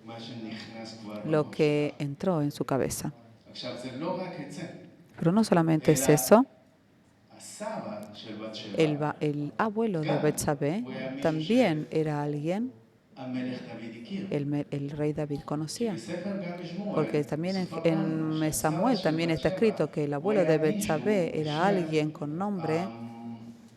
מה שנכנס כבר lo בראש. que entró en su cabeza. עכשיו, זה לא רק את זה. Pero no solamente es eso, הסבא של בת שבע, el abuelo de Betsabé también era alguien המלך דוד הכיר. el rey David conocía. בספר גם בשמואל, Porque también מסופר en לנו שהסבא Samuel של también בת está שבע, escrito que el הוא abuelo היה de מישהו Betsabé era alguien con nombre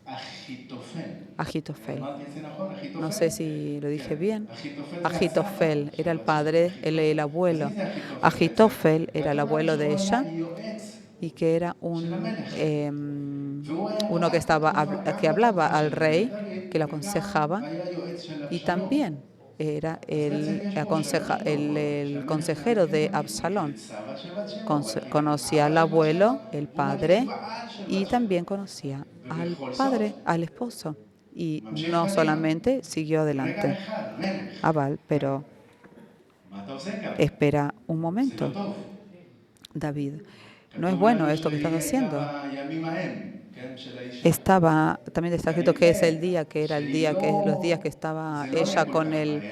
אחיתופל. Agitofel. אמרתי את זה נכון? אחיתופל? No sé si lo dije bien. אחיתופל זה Agitofel הסבא era el של בת padre, שבע. el abuelo. אז מי זה אחיתופל? Agitofel בעצם? era el כתוב abuelo לנו de שהוא ella היה יועץ, y que era והוא היה uno que, בתקופה, גם que hablaba בתקופה al של rey, דוד, que lo וגם aconsejaba, היה יועץ של y אבשלום. también era el consejero de Absalón. Conocía al abuelo, el padre, y también conocía al padre, al esposo. Y no solamente siguió adelante. Abal, pero espera un momento, David. No es bueno esto que estás haciendo. También está escrito que es el día, que era el día, que es los días que estaba ella con él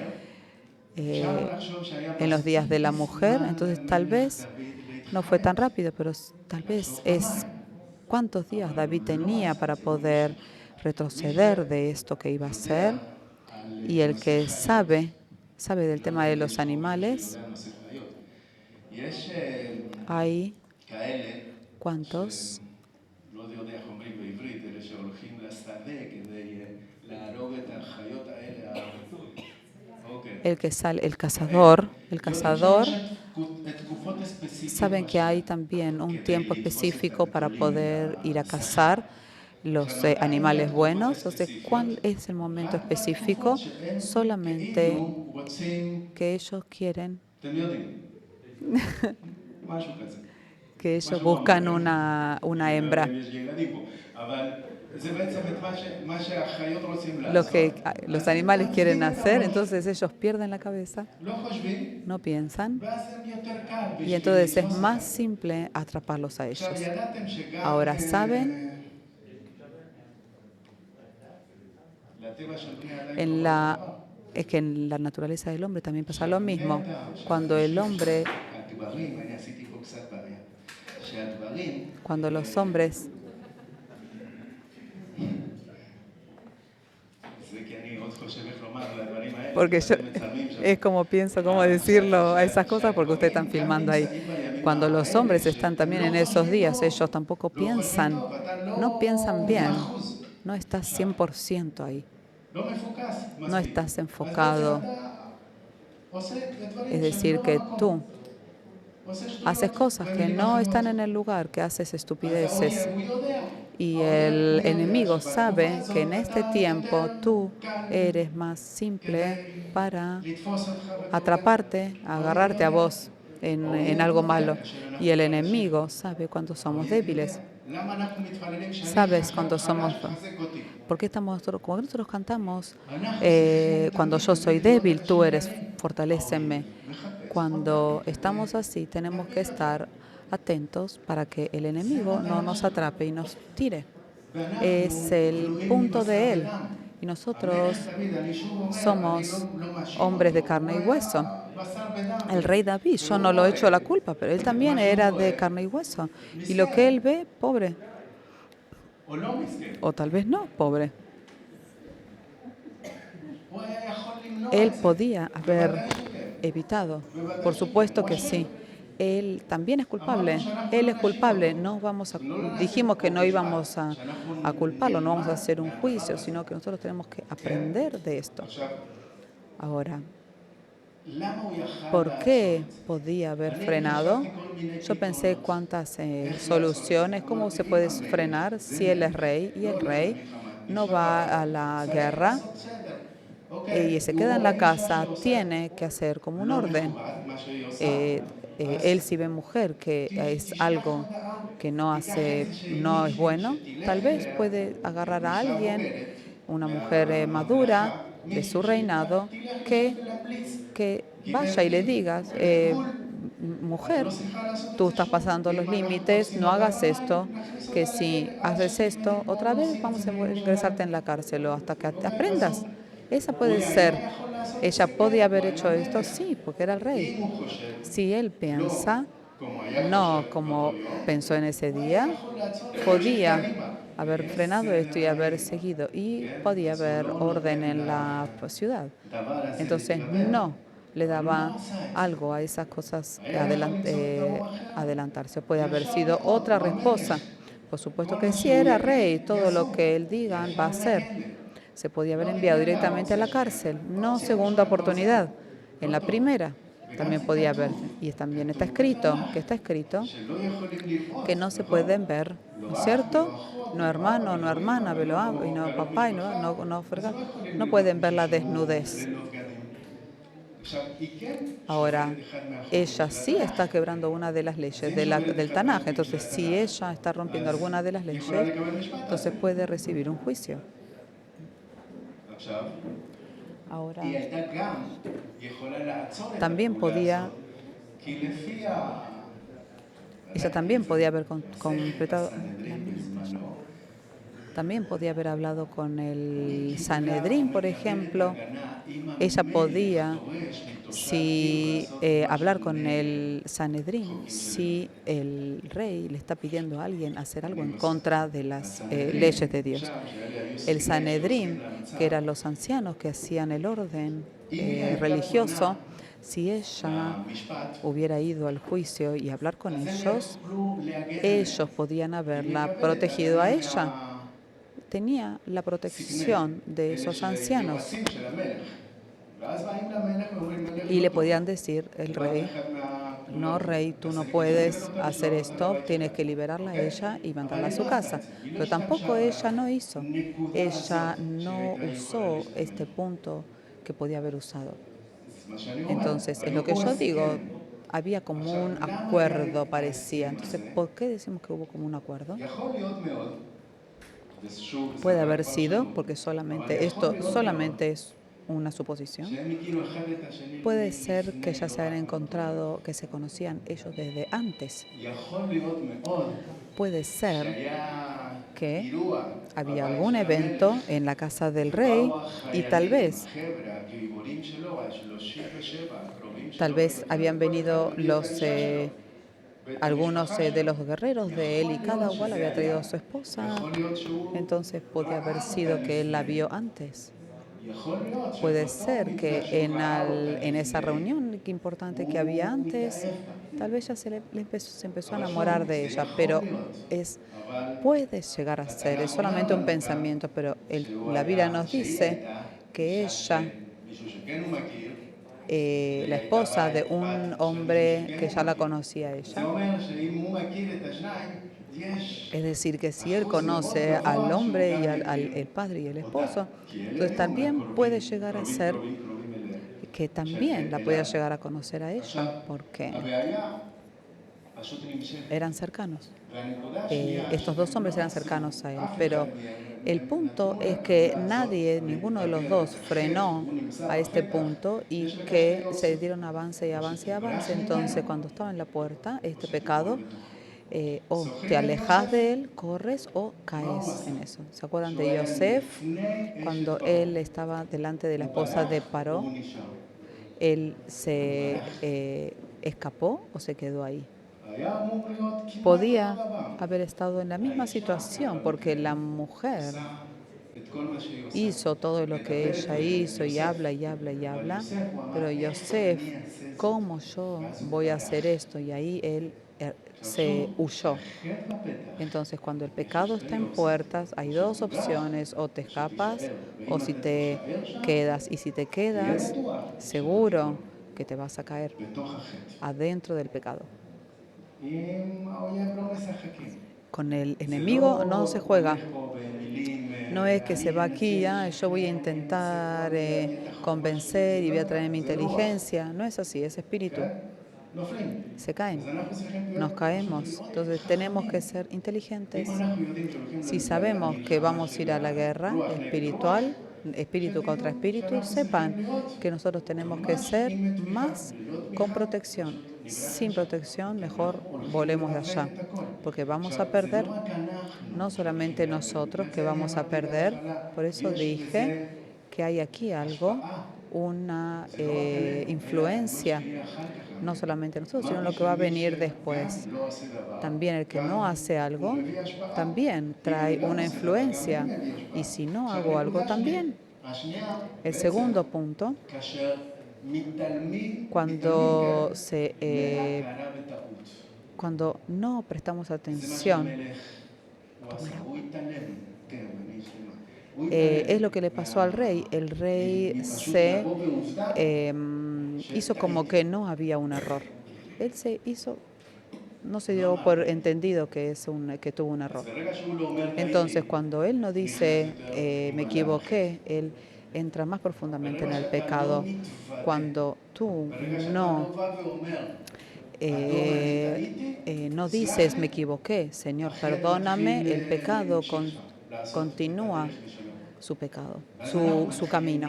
en los días de la mujer. Entonces tal vez no fue tan rápido, pero tal vez es cuántos días David tenía para poder retroceder de esto que iba a hacer. Y el que sabe del tema de los animales, hay ¿cuántos? El que sale, el cazador, saben que hay también un tiempo específico para poder ir a cazar los animales buenos. Entonces, ¿cuál es el momento específico? Solamente que ellos quieren, que ellos buscan una hembra. Lo que los animales quieren hacer, entonces ellos pierden la cabeza, no piensan, y entonces es más simple atraparlos a ellos. Ahora saben, es que en la naturaleza del hombre también pasa lo mismo. Cuando los hombres porque yo es como pienso cómo decirlo a esas cosas porque ustedes están filmando ahí. Cuando los hombres están también en esos días, ellos tampoco piensan, no piensan bien, no estás 100% ahí, no estás enfocado. Es decir, que tú haces cosas que no están en el lugar, que haces estupideces. Y el enemigo sabe que en este tiempo tú eres más simple para atraparte, agarrarte a vos en algo malo. Y el enemigo sabe cuando somos débiles. Sabes cuando somos... ¿Por qué cuando nosotros cantamos? Cuando yo soy débil, tú eres, fortaléceme. Cuando estamos así, tenemos que estar atentos para que el enemigo no nos atrape y nos tire. Es el punto de él. Y nosotros somos hombres de carne y hueso. El rey David, yo no lo he hecho la culpa, pero él también era de carne y hueso. Y lo que él ve, pobre. O tal vez no, pobre. Él podía haber evitado, por supuesto que sí. él también es culpable. Él es culpable. No vamos a, dijimos que no íbamos a culparlo, no vamos a hacer un juicio, sino que nosotros tenemos que aprender de esto. עכשיו, Ahora, למה הוא יכל ¿por qué לעשות את זה? podía haber אני frenado? חשבתי כל מיני Yo pensé פתרונות. cuántas איך soluciones, לעשות. cómo se אמרתי, puede אם המלך frenar זה si él es מלך, rey y לא el הולך rey למלחמה, no נשאר va בבית. a la צריך guerra לעשות סדר. אוקיי, y se הוא queda en רואה la אישה casa, שעושה tiene que hacer como un לא orden. מכובד, מה שהיא עושה. Eh, אז él si ve mujer que es algo que no hace, no es bueno, tal vez puede agarrar a alguien, una mujer madura de su reinado, que vaya y le diga, mujer, tú estás pasando los límites, no hagas esto, que si haces esto otra vez vamos a ingresarte en la cárcel o hasta que aprendas. Esa puede ser. Ella podía haber hecho esto, sí, porque era el rey. Si él piensa, no como pensó en ese día, podía haber frenado esto y haber seguido y podía haber orden en la ciudad. Entonces no le daba algo a esas cosas adelantarse. Puede haber sido otra respuesta. Por supuesto que si era rey, todo lo que él diga va a hacer. Se podía haber enviado directamente a la cárcel, no segunda oportunidad. En la primera también podía haber, y también está escrito, que no se pueden ver, ¿no es cierto? No hermano, no hermana, y no papá, y no pueden ver la desnudez. Ahora, ella sí está quebrando una de las leyes del Tanaj. Entonces, si ella está rompiendo alguna de las leyes, entonces puede recibir un juicio. Ahora, también podía, ella también podía haber completado, también podía haber hablado con el Sanedrín, por ejemplo. Ella podía hablar con el Sanedrín si el rey le está pidiendo a alguien hacer algo en contra de las leyes de Dios. El Sanedrín, que eran los ancianos que hacían el orden religioso, si ella hubiera ido al juicio y hablar con ellos, ellos podían haberla protegido a ella. Tenía la protección de esos ancianos. Y le podían decir el rey, no rey, tú no puedes hacer esto, tienes que liberarla a ella y mandarla a su casa. Pero tampoco ella no hizo. Ella no usó este punto que podía haber usado. Entonces, es lo que yo digo, había como un acuerdo, parecía. Entonces, ¿por qué decimos que hubo como un acuerdo? Puede haber sido, porque esto solamente es una suposición. Puede ser que ya se hayan encontrado, que se conocían ellos desde antes. Puede ser que había algún evento en la casa del rey y tal vez habían venido algunos de los guerreros de él y cada cual había traído a su esposa. Entonces podía haber sido que él la vio antes. Puede ser que en esa reunión importante que había antes, tal vez ya se empezó a enamorar de ella, pero puede llegar a ser, es solamente un pensamiento, pero la Biblia nos dice que ella, la esposa de un hombre que ya la conocía a ella, es decir, que si él conoce al hombre y al padre y el esposo, entonces también puede llegar a ser que también la pueda llegar a conocer a ella, porque eran cercanos. Estos dos hombres eran cercanos a él, pero el punto es que ninguno de los dos frenó a este punto y que se dieron avance y avance y avance. Entonces, cuando estaba en la puerta, este pecado, o te alejas de él, corres o caes en eso. ¿Se acuerdan de Yosef? Cuando él estaba delante de la esposa de Paró, él se escapó o se quedó ahí. Podía haber estado en la misma situación porque la mujer hizo todo lo que ella hizo y habla y habla y habla, pero Yosef, ¿cómo yo voy a hacer esto? Y ahí él se huyó. Entonces, cuando el pecado está en puertas, hay dos opciones: o te escapas o si te quedas. Y si te quedas, seguro que te vas a caer adentro del pecado. Con el enemigo no se juega. No es que se va aquí, yo voy a intentar convencer y voy a traer mi inteligencia. No es así, es espíritu. Se caen, nos caemos. Entonces tenemos que ser inteligentes. Si sabemos que vamos a ir a la guerra espiritual, espíritu contra espíritu, sepan que nosotros tenemos que ser más con protección. Sin protección, mejor volemos de allá, porque vamos a perder. No solamente nosotros que vamos a perder, por eso dije que hay aquí algo, una influencia, no solamente nosotros, sino lo que va a venir después. También el que no hace algo, también trae una influencia. Y si no hago algo, también. El segundo punto, cuando no prestamos atención, es lo que le pasó al rey. El rey se hizo como que no había un error. Él no se dio por entendido que tuvo un error. Entonces, cuando él no dice me equivoqué, él entra más profundamente en el pecado. Cuando tú no dices me equivoqué, Señor, perdóname, el pecado continúa su pecado, su camino.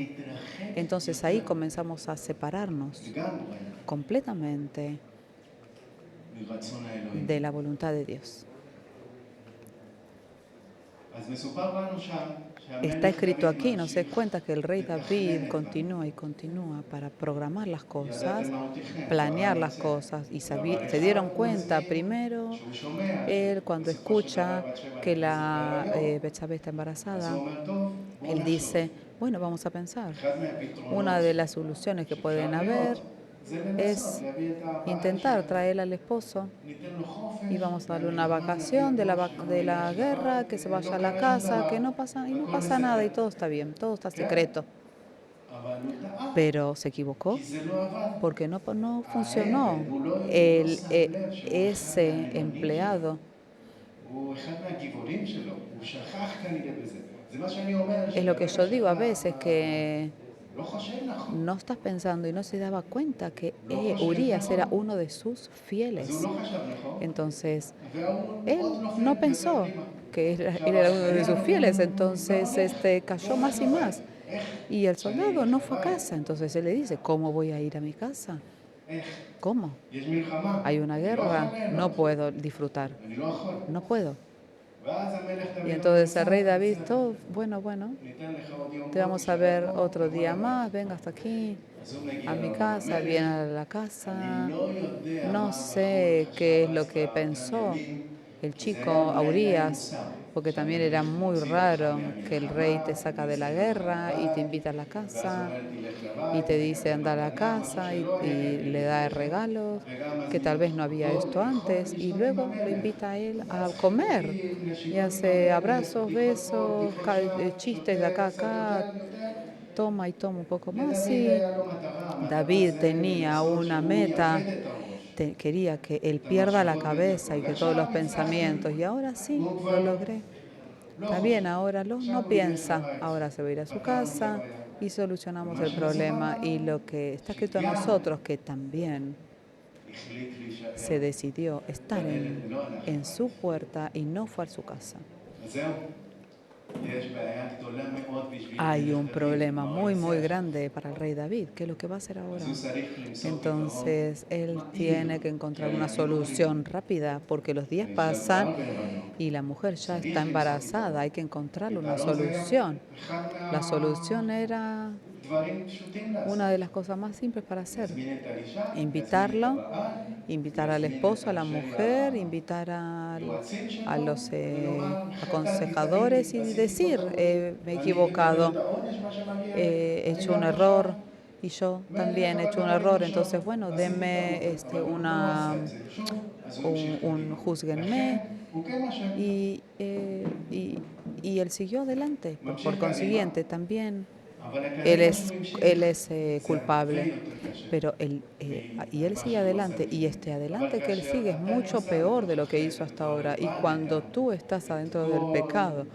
Entonces ahí comenzamos a separarnos completamente de la voluntad de Dios. Está escrito aquí, nos se cuenta que el rey David continúa y continúa para programar las cosas, planear las cosas, y se dieron cuenta primero, él cuando escucha que la Betsabé está embarazada, él dice, bueno, vamos a pensar. Una de las soluciones que pueden haber es intentar traer al esposo y vamos a darle una vacación de la guerra, que se vaya a la casa, que no pasa nada y todo está bien, todo está secreto. Pero se equivocó porque no funcionó. Ese empleado es lo que yo digo a veces, que no estás pensando y no se daba cuenta que Urias era uno de sus fieles. Entonces, él no pensó que él era uno de sus fieles, entonces cayó más y más. Y el soldado no fue a casa, entonces él le dice, ¿cómo voy a ir a mi casa? ¿Cómo? Hay una guerra, no puedo disfrutar, no puedo. Y entonces el rey David, todo, bueno, te vamos a ver otro día más, venga hasta aquí, a mi casa, viene a la casa. No sé qué es lo que pensó el chico Urias, porque también era muy raro que el rey te saca de la guerra y te invita a la casa y te dice anda a la casa y le da regalos, que tal vez no había esto antes, y luego lo invita a él a comer y hace abrazos, besos, chistes de acá a acá, toma y toma un poco más. Y David tenía una meta, quería que él pierda la cabeza y que todos los pensamientos, y ahora sí, lo logré. Está bien, ahora no piensa, ahora se va a ir a su casa y solucionamos el problema. Y lo que está escrito a nosotros, que también se decidió estar en su puerta y no fue a su casa. Hay un problema muy grande para el rey David. ¿Qué es lo que va a hacer ahora? Entonces, él tiene que encontrar una solución rápida, porque los días pasan y la mujer ya está embarazada. Hay que encontrarle una solución. La solución era דברים פשוטים לעשות. Una de las cosas más simples para hacer, להזמין את האישה, להזמין את invitarlo, הבעל, invitar al esposo, a la mujer, invitar a los aconsejadores y decir, me he equivocado, he hecho un error y yo también he hecho un error, entonces bueno, denme júzguenme. Y él siguió adelante. Por consiguiente, también él es culpable, pero y él sigue adelante. Y este adelante que él sigue es mucho peor de lo que hizo hasta ahora. Y cuando tú estás adentro del pecado,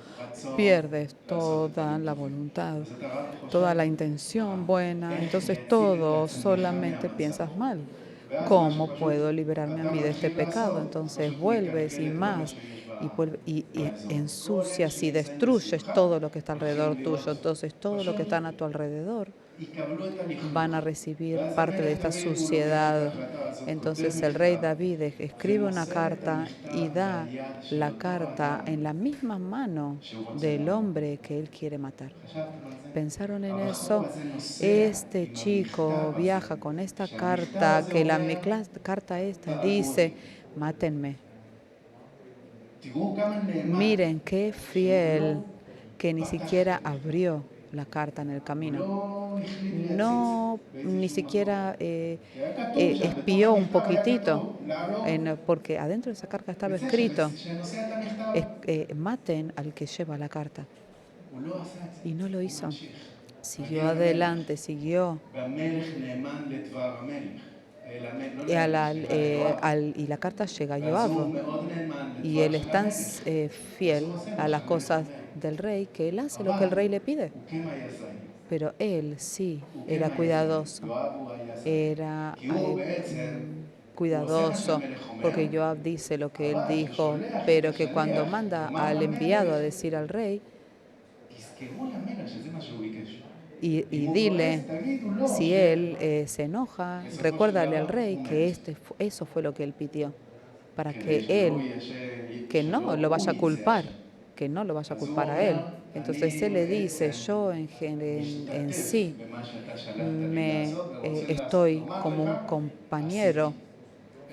pierdes toda la voluntad, toda la intención buena. Entonces todo solamente piensas mal. ¿Cómo puedo liberarme a mí de este pecado? Entonces vuelves y más, y ensucias y destruyes todo lo que está alrededor tuyo. Entonces todo lo que está a tu alrededor van a recibir parte de esta suciedad. Entonces el rey David escribe una carta y da la carta en la misma mano del hombre que él quiere matar. ¿Pensaron en eso? Este chico viaja con esta carta, que la carta esta dice, mátenme. Miren qué fiel, que ni siquiera abrió la carta en el camino. No, ni siquiera espió un poquitito, porque adentro de esa carta estaba escrito, maten al que lleva la carta. Y no lo hizo. Siguió adelante, siguió. Y la carta llega a Joab. Y él es tan fiel a las cosas del rey que él hace lo que el rey le pide. Pero él sí era cuidadoso. Era cuidadoso, porque Joab dice lo que él dijo, pero que cuando manda al enviado a decir al rey, y dile, si él se enoja, recuérdale al rey que eso fue lo que él pidió, para que él, que no lo vaya a culpar, que no lo vaya a culpar a él. Entonces él le dice, yo en sí estoy como un compañero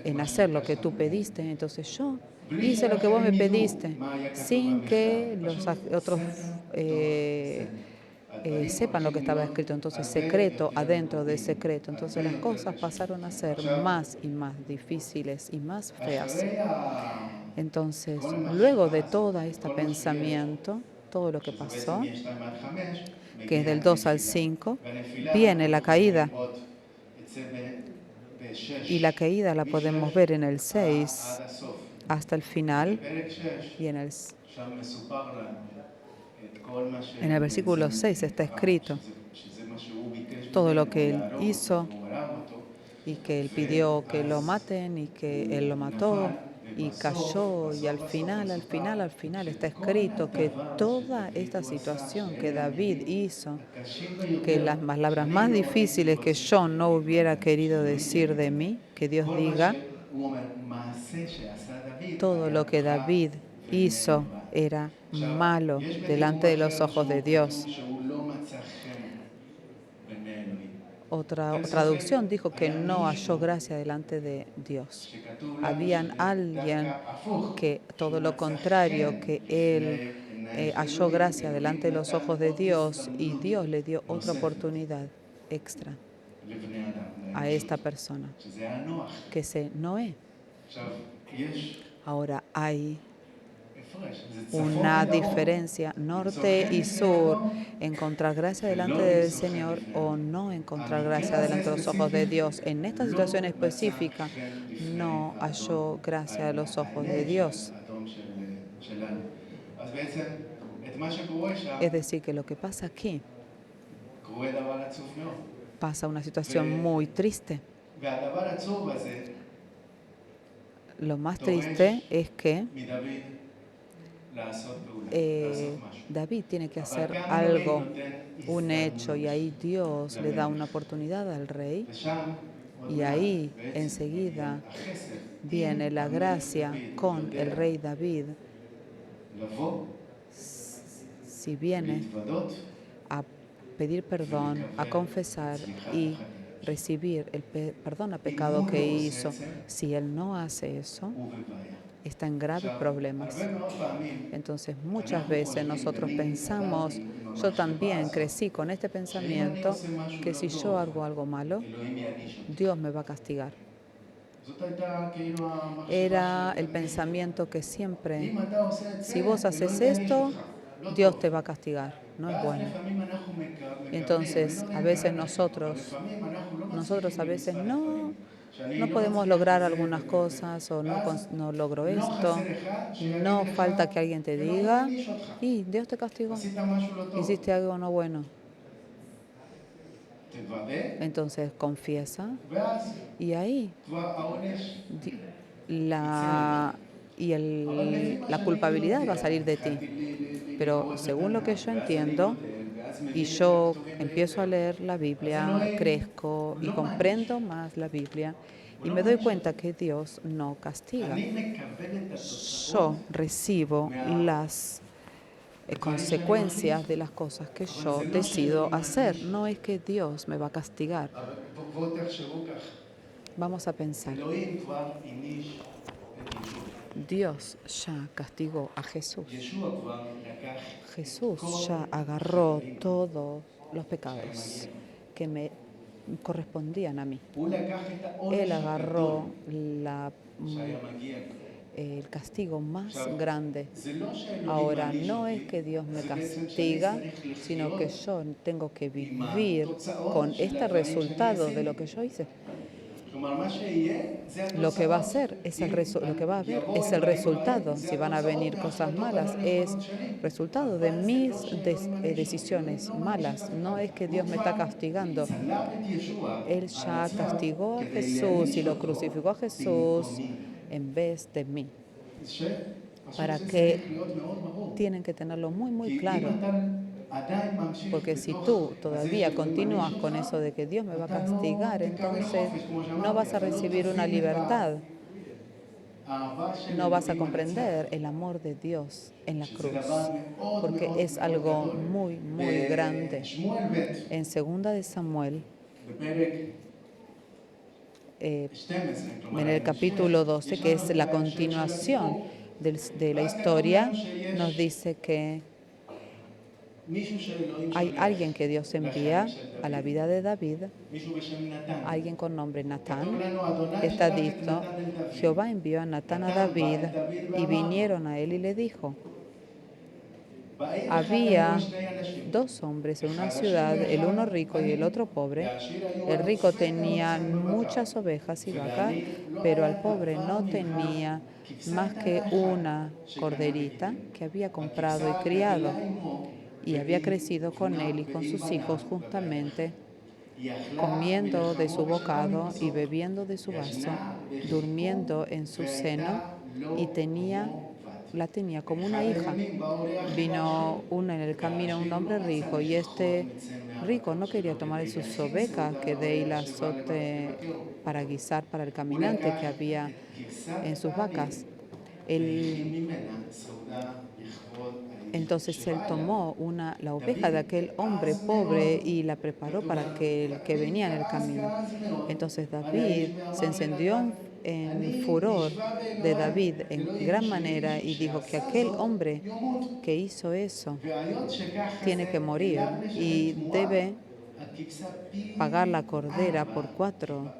en hacer lo que tú pediste, entonces yo hice lo que vos me pediste, sin que los otros sepan lo que estaba escrito. Entonces secreto adentro de secreto. Entonces las cosas pasaron a ser más y más difíciles y más feas. Entonces, luego de todo este pensamiento, todo lo que pasó, que es del 2 al 5, viene la caída. Y la caída la podemos ver en el 6 hasta el final, y en el versículo 6 está escrito todo lo que él hizo y que él pidió que lo maten y que él lo mató y cayó, y al final está escrito que toda esta situación que David hizo, que las palabras más difíciles que yo no hubiera querido decir de mí, que Dios diga, todo lo que David hizo era malo delante de los ojos de Dios. Otra traducción dijo que no halló gracia delante de Dios. Habían alguien que, todo lo contrario, que él halló gracia delante de los ojos de Dios, y Dios le dio otra oportunidad extra a esta persona, que es Noé. Ahora hay una diferencia norte y sur, encontrar gracia delante del Señor o no encontrar gracia delante de los ojos de Dios. En esta situación específica no halló gracia de los ojos de Dios. Es decir, que lo que pasa aquí, pasa una situación muy triste. Lo más triste es que David tiene que hacer algo, un hecho, y ahí Dios le da una oportunidad al rey, y ahí enseguida viene la gracia con el rey David, si viene a pedir perdón, a confesar y recibir el perdón al pecado que hizo. Si él no hace eso, הוא בבעיה. está en graves problemas. הרבה מאוד פעמים Entonces muchas veces nosotros pensamos, yo también crecí con este pensamiento, que si yo hago algo malo, אלוהים יעניש אותי. Dios me va a castigar. זאת הייתה כאילו המחשבה Era של el תמיד. pensamiento que siempre, אם אתה עושה את זה, si vos haces אלוהים יעניש esto, אותך. לא Dios טוב. te va a castigar. No es ואז bueno. לפעמים אנחנו מקבלים, Entonces, אני לא יודע a אם veces קרה לכם, nosotros, אבל לפעמים אנחנו לא nosotros a מצליחים veces במצוות no, דברים. שאני no לא podemos מצליח lograr את זה, algunas cosas o no, ואז no logro לא esto. חסר אחד שיגיד No לך, falta que alguien te אלוהים diga, יעניש אותך. y Dios te castigó, עשית משהו לא טוב. hiciste algo no bueno. תוודה, Entonces confiesa ואז y ahí כבר העונש di- la culpabilidad va a salir de ti. Pero según lo que yo entiendo, y yo empiezo a leer la Biblia, crezco y comprendo más la Biblia y me doy cuenta que Dios no castiga. אני מקבל את התוצאות Yo recibo las consecuencias de las cosas que yo decido hacer. No es que Dios me va a castigar. אבל בואו תחשבו ככה, Vamos a pensar. אלוהים כבר העניש את ישוע. Dios ya castigó a Jesús. ישוע כבר לקח Jesús ya agarró todos los pecados que me correspondían a mí. הוא לקח את העונש Él הגדול agarró שהיה מגיע לו. el castigo más grande. זה לא שאלוהים Ahora, מעניש no אותי, es que Dios me זה בעצם שאני castiga, צריך sino que לחיות yo tengo que vivir con este resultado de lo que yo hice. כלומר, מה שיהיה, זה Lo que va a התוצאות. ser, es el אם lo que va a haber יבואו es el דברים resultado. רעים, זה Si van a התוצאות venir cosas מההחלטות malas, הלא es נכונות שלי. resultado de אבל זה mis לא שאלוהים מעניש decisiones אותי, אלוהים לא malas. מעניש אף No אחד. es que הוא Dios me está כבר castigando. צלב את ישוע Él על ya הצלב castigó a כדי Jesús להעניש y lo אותו crucificó a Jesús במקומי. en vez de mí. עכשיו Para זה que צריך להיות מאוד ברור. Tienen que tenerlo muy, כי muy אם claro. אתה עדיין ממשיך Porque si בתוך tú הזה todavía שאלוהים continúas מעניש con אותך, eso de que Dios me va a אתה לא castigar, תקבל entonces חופש, כמו no שאמרתי, vas a אתה לא recibir una תבין את libertad, האהבה של no vas a אלוהים comprender el amor de Dios en la שזה cruz, דבר מאוד porque מאוד es מאוד algo גדול. muy, muy grande. בשמואל ב', En 2 de Samuel, בפרק eh, 12, כלומר, en el capítulo 12, que es la continuación de la historia, nos dice que מישהו שאלוהים hay שולח alguien que Dios envía לחיים של a la דוד, vida de David, מישהו בשם נתן. alguien con nombre כתוב Natán. לנו, אדוני Está שלח את dicho, נתן אל דוד. Jehová envió a Natán a David y vinieron a él y le dijo, באים אחד había היו שני אנשים. 2 hombres en una אחד ciudad, עשיר el uno ואחד rico y el עני. otro pobre. והעשיר היו El rico אלפי tenía אלפים בבקר. muchas ovejas y vacas, ולעני לא pero היה al pobre דבר no נבחר, tenía כבשה más קטנה que אחת una שקנה corderita בכתר. que había comprado y הכבשה criado גדלה עמו, y había והיא crecido con בנה él y con והיא sus בנה hijos בברך. justamente, היא אכלה comiendo de su מלחמו bocado ושלום y מצות. bebiendo de su vaso, ישנה בחיבוק durmiendo en su והייתה seno לו y tenía, כמו בת. la tenía como una אחד hija. הימים באו ריח Vino רע en el camino un hombre rico y este rico no quería tomar de sus ovejas que de ahí la azote para guisar para el caminante que había en sus vacas. Él, entonces él tomó la oveja de aquel hombre pobre y la preparó para el que venía en el camino. Entonces David se encendió en furor de David en gran manera y dijo que aquel hombre que hizo eso tiene que morir y debe pagar la cordera por 4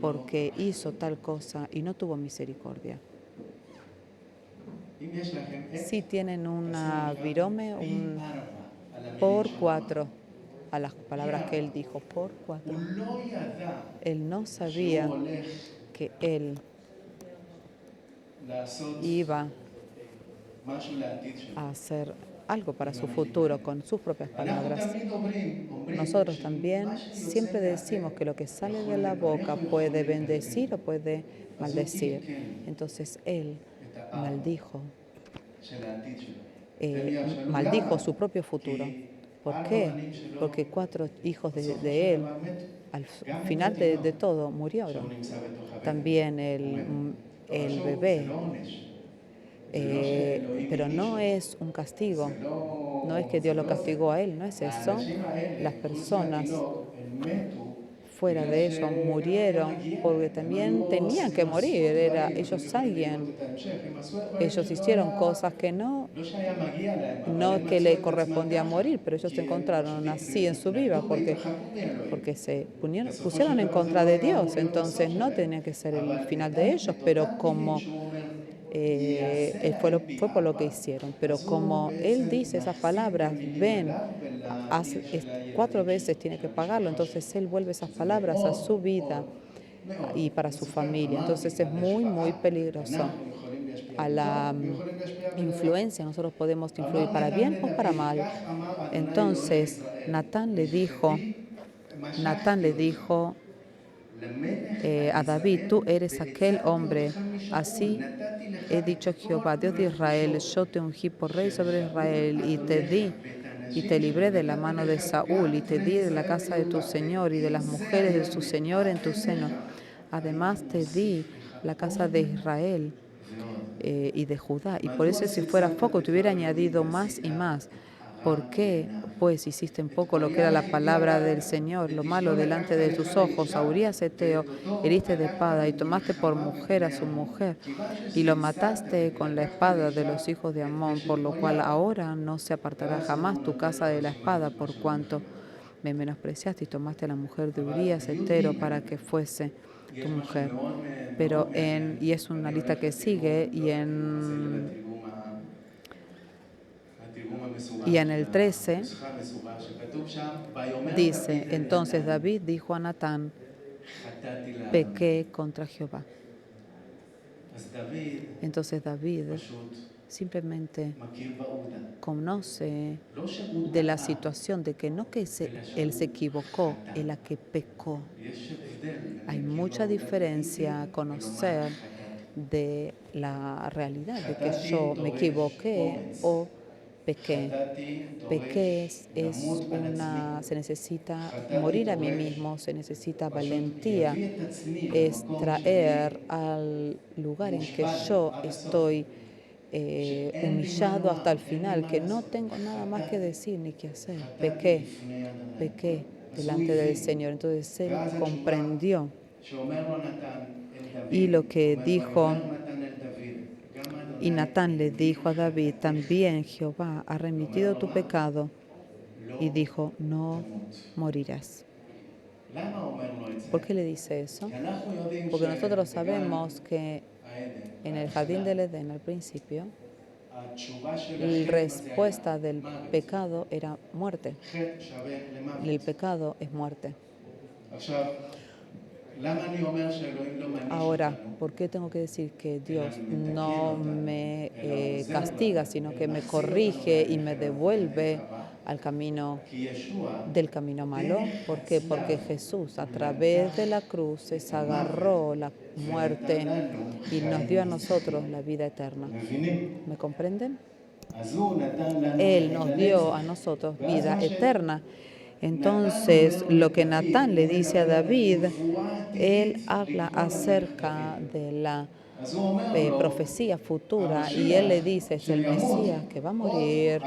porque hizo tal cosa y no tuvo misericordia. Si tienen una virome, un por 4 a las palabras que él dijo, por 4. Él no sabía que él iba a hacer algo para su futuro con sus propias palabras. Nosotros también siempre decimos que lo que sale de la boca puede bendecir o puede maldecir. Entonces él maldijo su propio futuro. ¿Por qué? Porque 4 hijos de él, al final de todo, murieron. También el bebé Pero no es un castigo. No es que Dios lo castigó a él, no es eso. Las personas fuera de ellos murieron porque también tenían que morir. Ellos alguien. Ellos hicieron cosas que no que le correspondía morir, pero ellos se encontraron así en su vida porque se pusieron en contra de Dios. Entonces no tenía que ser el final de ellos, pero como fue por lo que hicieron. Pero como Él dice esas palabras, ven, 4 veces tiene que pagarlo, entonces Él vuelve esas palabras a su vida y para su familia. Entonces es muy, muy peligroso. A la influencia nosotros podemos influir para bien o para mal. Entonces Natán le dijo a David, tú eres aquel hombre. Así he dicho Jehová, Dios de Israel, yo te ungí por rey sobre Israel y te libré de la mano de Saúl y te di de la casa de tu señor y de las mujeres de tu señor en tu seno. Además te di la casa de Israel y de Judá. Y por eso si fuera poco te hubiera añadido más y más. ¿Por qué, pues, hiciste en poco lo que era la palabra del Señor, lo malo delante de tus ojos? A Urías Eteo heriste de espada y tomaste por mujer a su mujer y lo mataste con la espada de los hijos de Amón, por lo cual ahora no se apartará jamás tu casa de la espada, por cuanto me menospreciaste y tomaste a la mujer de Urías Eteo para que fuese tu mujer. Pero y es una lista que sigue, y en el 13 dice, entonces David dijo a Natán, pequé contra Jehová. Entonces David simplemente conoce de la situación de que no que él se equivocó, él la que pecó. Hay mucha diferencia a conocer de la realidad de que yo me equivoqué o pequé. Pequé se necesita morir a mí mismo, se necesita valentía, es traer al lugar en que yo estoy humillado hasta el final, que no tengo nada más que decir ni que hacer. Pequé delante del Señor. Entonces él comprendió. Y lo que dijo, y Natán le dijo a David, también Jehová ha remitido tu pecado, y dijo, no morirás. ¿Por qué le dice eso? Porque nosotros sabemos que en el jardín del Edén al principio, la respuesta del pecado era muerte. El pecado es muerte. Ahora, ¿por qué tengo que decir que Dios no me castiga, sino que me corrige y me devuelve al camino del camino malo? ¿Por qué? Porque Jesús a través de la cruz se agarró la muerte y nos dio a nosotros la vida eterna. ¿Me comprenden? Él nos dio a nosotros vida eterna. Entonces, lo que Natán le dice a David, él habla acerca de la profecía futura y él le dice, es el Mesías que va a morir,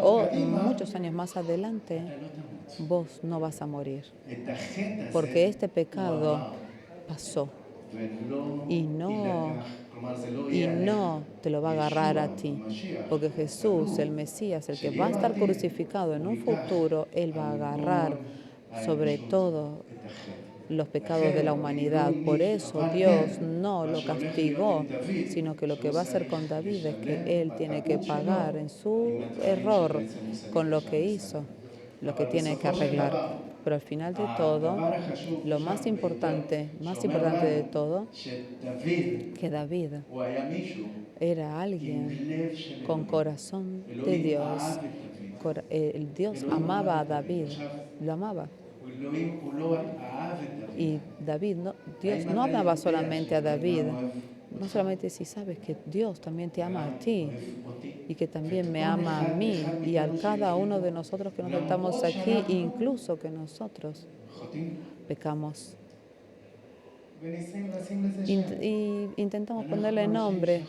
o muchos años más adelante, vos no vas a morir, porque este pecado pasó y no te lo va a agarrar a ti, porque Jesús, el Mesías, el que va a estar crucificado en un futuro, Él va a agarrar sobre todo los pecados de la humanidad. Por eso Dios no lo castigó, sino que lo que va a hacer con David es que Él tiene que pagar en su error con lo que hizo, lo que tiene que arreglar. Pero al final de todo, lo más importante de todo, que David era alguien con corazón de Dios. El Dios amaba a David, lo amaba. Y Dios no amaba solamente a David, no solamente si sabes que Dios también te ama a ti y que también me ama a mí y a cada uno de nosotros que nos sentamos aquí, incluso que nosotros pecamos. Y intentamos ponerle nombre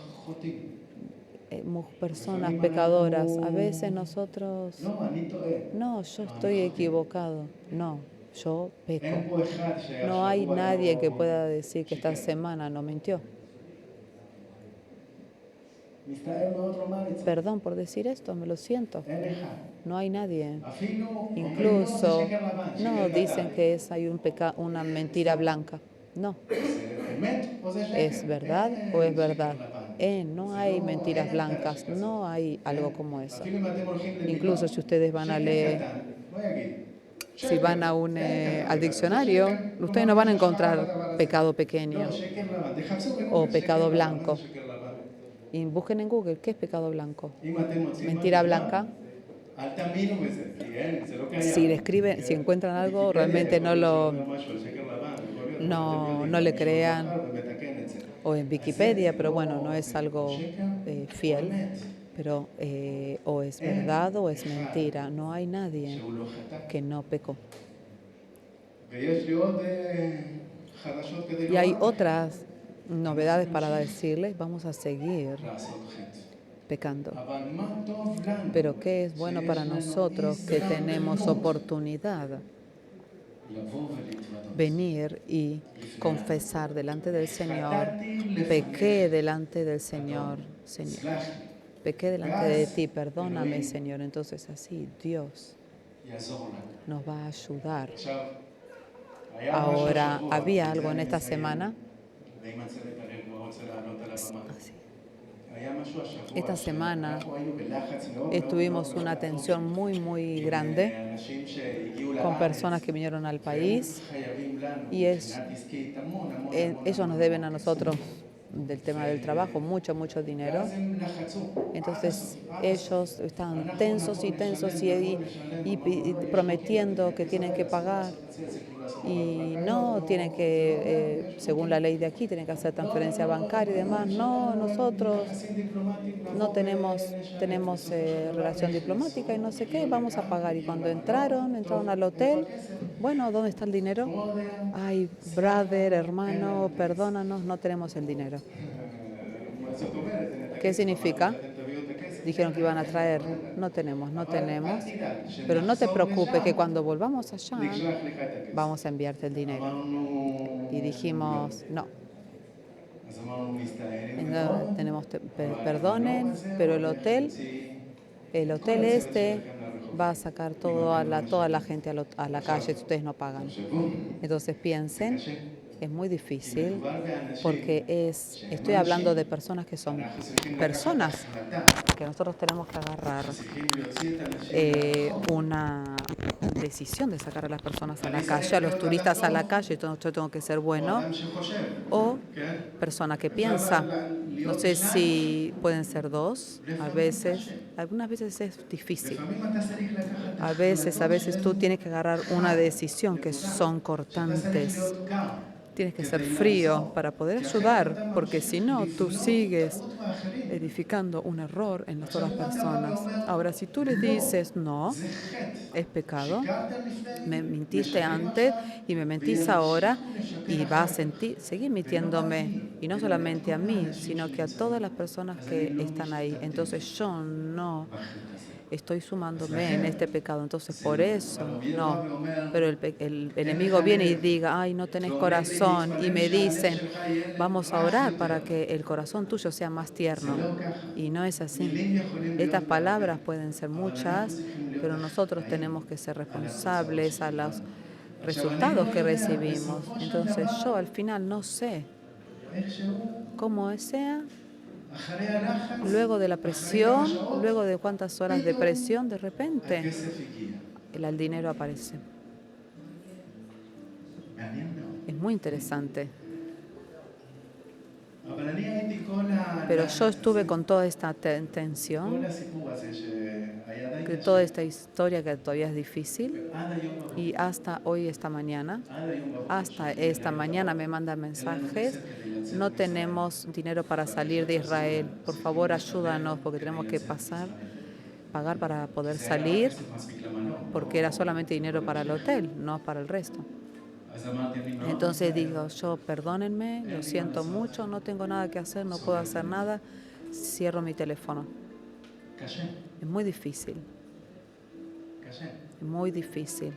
personas pecadoras. A veces nosotros, לא, אני טועה. no, yo estoy equivocado. No, yo peco. אין פה אחד שהשבוע No hay nadie que לא pueda decir que esta שיקר. semana no mintió. מצטער מאוד לומר את זה. Perdón por decir esto, me lo siento. אין אחד. No hay nadie. אפילו אומרים לא, זה Incluso, שקר לבן, no, שקר dicen לבן. que hay una mentira blanca. No, זה אמת או זה שקר? ¿es verdad אין o es שקר verdad? לבן. No זה hay לא- mentiras אין blancas, דרך כזאת. no hay algo como eso. אפילו אם אתם הולכים לבדוק, Incluso si ustedes van a שקר leer, קטן, לא יגיד. si van a al diccionario, ustedes no van a encontrar pecado pequeño לא, שקר לבן. תחפשו בגוגל, o שקר pecado לבן, blanco. מה זה שקר לבן? Y busquen en Google, ¿qué es pecado blanco? אם אתם מוצאים Mentira משהו, blanca. אל תאמינו בזה, כי אין, זה לא קיים. Si le escriben, si encuentran algo, realmente no לא no le crean. O en Wikipedia, pero bueno, no es algo fiel. Pero o es verdad o es mentira. No hay nadie que no pecó. Y hay otras novedades para decirles, vamos a seguir pecando. Pero ¿qué es bueno para nosotros que tenemos oportunidad venir y confesar delante del Señor? Pequé delante del Señor, Señor. Pequé delante de ti, perdóname, Señor. Entonces así Dios nos va a ayudar. Ahora, había algo en esta semana. Esta semana tuvimos una tensión muy grande con personas que vinieron al país y ellos nos deben a nosotros del tema del trabajo mucho dinero. Entonces ellos están tensos y prometiendo que tienen que pagar y no tienen que, según la ley de aquí, tienen que hacer transferencia bancaria y demás. No, nosotros no tenemos relación diplomática y no sé qué, vamos a pagar. Y cuando entraron al hotel, bueno, ¿dónde está el dinero? Ay, brother, hermano, perdónanos, no tenemos el dinero. ¿Qué significa? Dijeron que iban a traer. No tenemos. Pero no te preocupes que cuando volvamos allá vamos a enviarte el dinero. Y dijimos, no. Perdonen, pero el hotel va a sacar toda la gente a la calle si ustedes no pagan. Entonces piensen, es muy difícil porque estoy hablando de personas que son personas que nosotros tenemos que agarrar una decisión de sacar a las personas a la calle, a los turistas a la calle. Entonces yo tengo que ser bueno, o persona que piensa. No sé si pueden ser dos. Algunas veces es difícil. A veces tú tienes que agarrar una decisión que son cortantes. Tienes que ser frío para poder ayudar, porque si no, tú sigues edificando un error en las otras personas. Ahora, si tú les dices, no, es pecado, me mintiste antes y me mentís ahora, y vas a seguir mintiéndome, y no solamente a mí, sino que a todas las personas que están ahí. Entonces yo no estoy sumándome en este pecado, entonces por eso no. Pero el enemigo viene y diga, ay, no tenés corazón, y me dicen, vamos a orar para que el corazón tuyo sea más tierno. Y no es así. Estas palabras pueden ser muchas, pero nosotros tenemos que ser responsables a los resultados que recibimos. Entonces yo al final no sé cómo sea. Luego de la presión, luego de cuántas horas de presión, de repente el dinero aparece. Es muy interesante. Pero yo estuve con toda esta tensión, toda esta historia que todavía es difícil, y hasta esta mañana me mandan mensajes. No tenemos dinero para salir de Israel. Por favor, ayúdanos porque tenemos que pagar para poder salir, porque era solamente dinero para el hotel, no para el resto. Entonces digo, perdónenme, lo siento mucho, no tengo nada que hacer, no puedo hacer nada. cierro mi teléfono. קשה, Es muy difícil, קשה. muy difícil.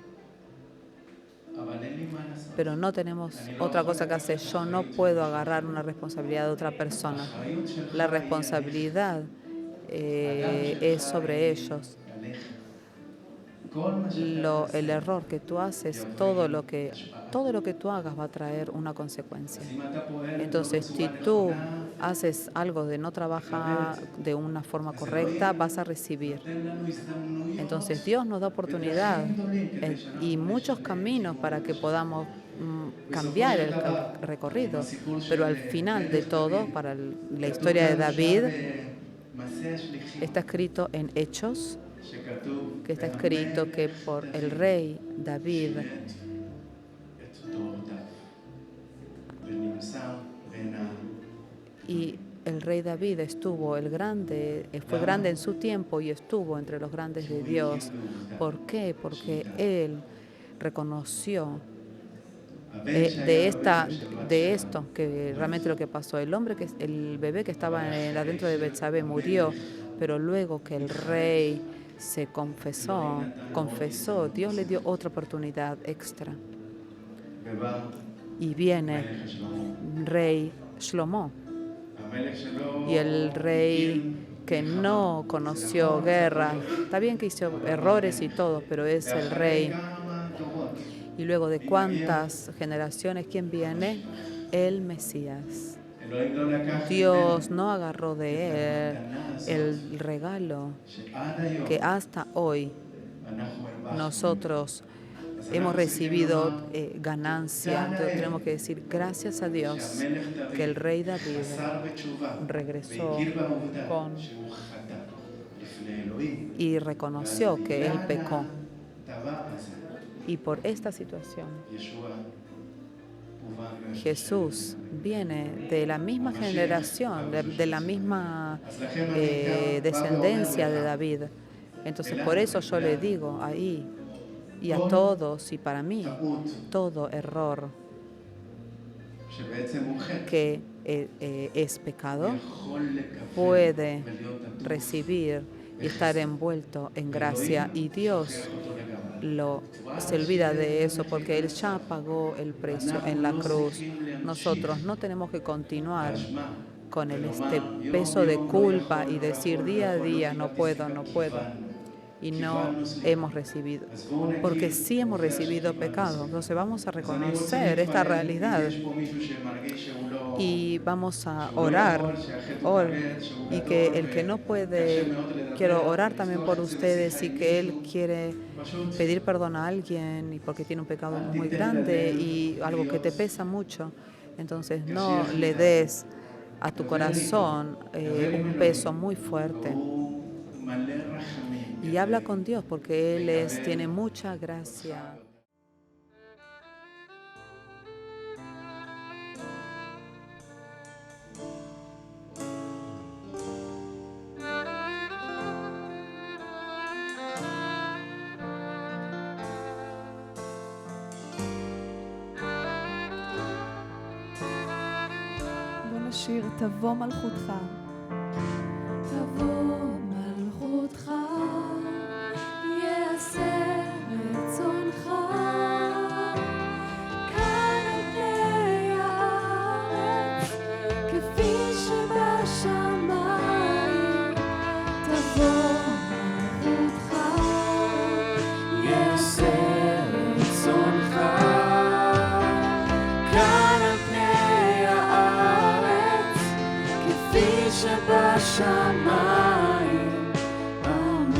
אבל אין לי מה לעשות. Pero no tenemos otra cosa que hacer. Yo no puedo agarrar una responsabilidad de otra persona. האחריות שלך La היא responsabilidad es sobre ellos. עליך. כל מה שאתה El error que tú haces, todo lo que tú hagas va a traer una consecuencia. אז אם אתה פועל Entonces, si tú haces algo de no trabajar de una forma correcta, vas a recibir. תן לנו הזדמנויות Entonces, Dios nos da oportunidad y muchos caminos para que podamos cambiar el recorrido. Pero al final de todo, para la historia de David, מעשה השליחים está escrito en Hechos, שכתוב que está escrito que por el rey David את דורותיו ונמסר בין y el rey David fue grande en su tiempo y estuvo entre los grandes de Dios. ¿Por qué? Porque él reconoció de esto que realmente lo que pasó. El bebé que estaba adentro de Betsabé murió, pero luego que el rey se confesó, Dios le dio otra oportunidad extra. ובא Y viene מלך שלמה. rey Shlomo. המלך שלו Y el rey que no conoció guerra, está bien que hizo errores y todo, pero es el rey. כמה דורות Y luego de cuántas generaciones, ¿quién viene? El Mesías. אלוהים לא לקח Dios no agarró de él המתנה הזאת el regalo שעד היום que hasta hoy אנחנו הרווחנו. nosotros hemos recibido ganancia. Entonces tenemos que decir gracias a Dios שהמלך que el דוד rey David חזר בתשובה regresó והכיר בעובדה con- שהוא חטא לפני אלוהים. y reconoció que él pecó. הדבר הזה Y por esta situación, ישוע הובא מארץ Jesús viene de la misma generación, de la misma descendencia de David. Entonces, por eso yo le digo ahí y a todos y para mí, טעות todo error שבעצם הוא חטא que es pecado יכול לקבל puede ולהיות עטוף recibir y estar envuelto en gracia. Y Dios שוכח אותו לגמרי. se olvida de eso porque Él ya pagó el precio en la cruz. Nosotros no tenemos que continuar באשמה con este peso de culpa y decir día a día no puedo y no hemos recibido, porque sí hemos recibido pecado. Entonces vamos a reconocer esta realidad יש פה מישהו שמרגיש שהוא לא... y vamos a orar. Y que el que no puede, quiero orar también por ustedes y que él quiere pedir perdón a alguien y porque tiene un pecado muy grande y algo que te pesa mucho. Entonces no le des a tu corazón un peso muy fuerte. הוא מלא רחמים. Y habla con Dios porque Él tiene mucha gracia. בוא נשיר תבוא מלכותך. תבוא מלכותך, יעשה רצונך, כאן על פני הארץ, כפי שבשמיים. תבוא מלכותך, יעשה רצונך, כאן על פני הארץ, כפי שבשמיים. אמן.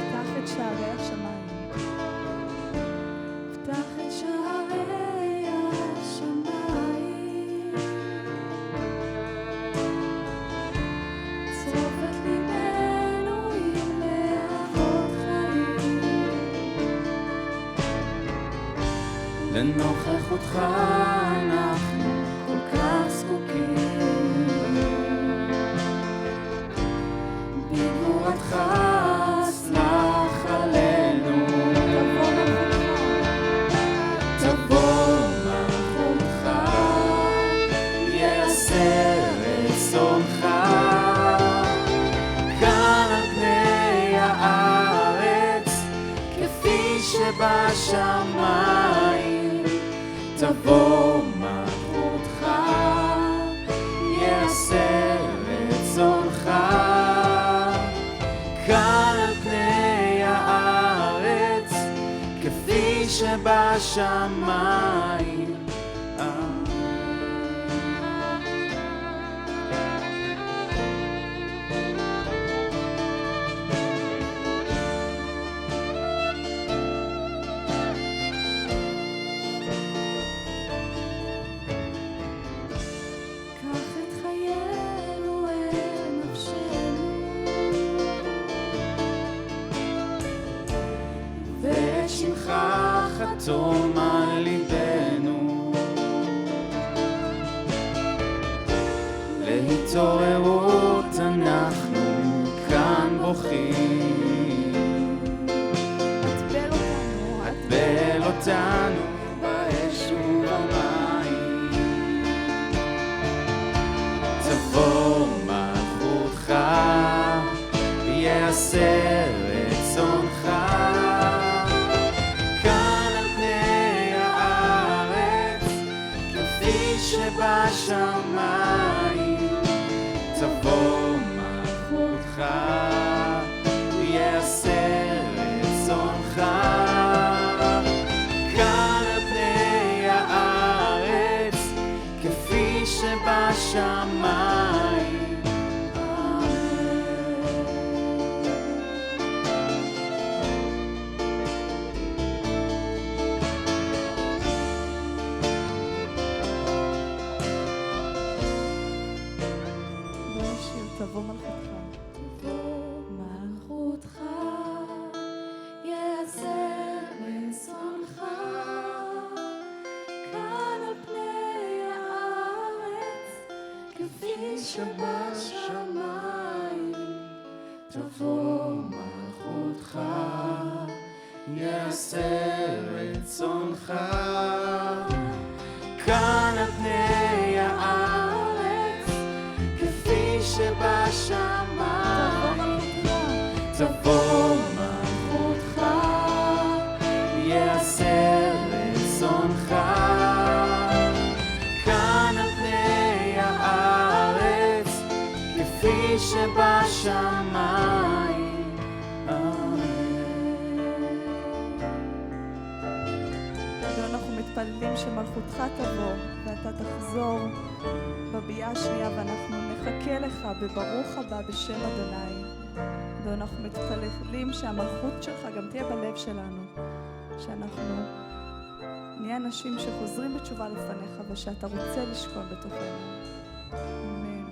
פתח את שערי השמיים. פתח את שערי השמיים, צרוף את ליבנו עם להבות חיים. לנוכחותך אנחנו כל כך זקוקים, בגבורתך שבשמיים, תבוא מלכותך, יעשה רצונך, כאן על פני הארץ, כפי שבשמיים. שמך חתום על ליבנו, להתעוררות אנחנו כאן בוכים, הטבל אותנו באש ובמים, תבוא מלכותך, יעשה רצונך, בשמיים, תבוא מלכותך, יעשה רצונך, כאן על פני הארץ, כפי שבשמיים. תבוא מלכותך, מלכותך, יעשה רצונך, כאן על פני הארץ, כפי שבשמיים. תבוא מלכותך, יעשה רצונך, כאן על פני הארץ, כפי שבשמיים. תבוא מלכותך, יעשה רצונך, כאן על פני הארץ, כפי שבשמיים. אנחנו מתפללים שמלכותך תבוא ואתה תחזור בביאה השנייה, ואנחנו נחכה לך בברוך הבא בשם אדוני. ואנחנו מתפללים שהמלכות שלך גם תהיה בלב שלנו, שאנחנו נהיה אנשים שחוזרים בתשובה לפניך ושאתה רוצה לשכון בתוכנו. אמן.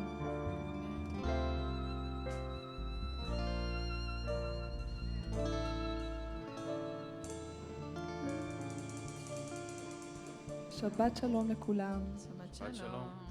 שבת שלום לכולם. Shabbat shalom.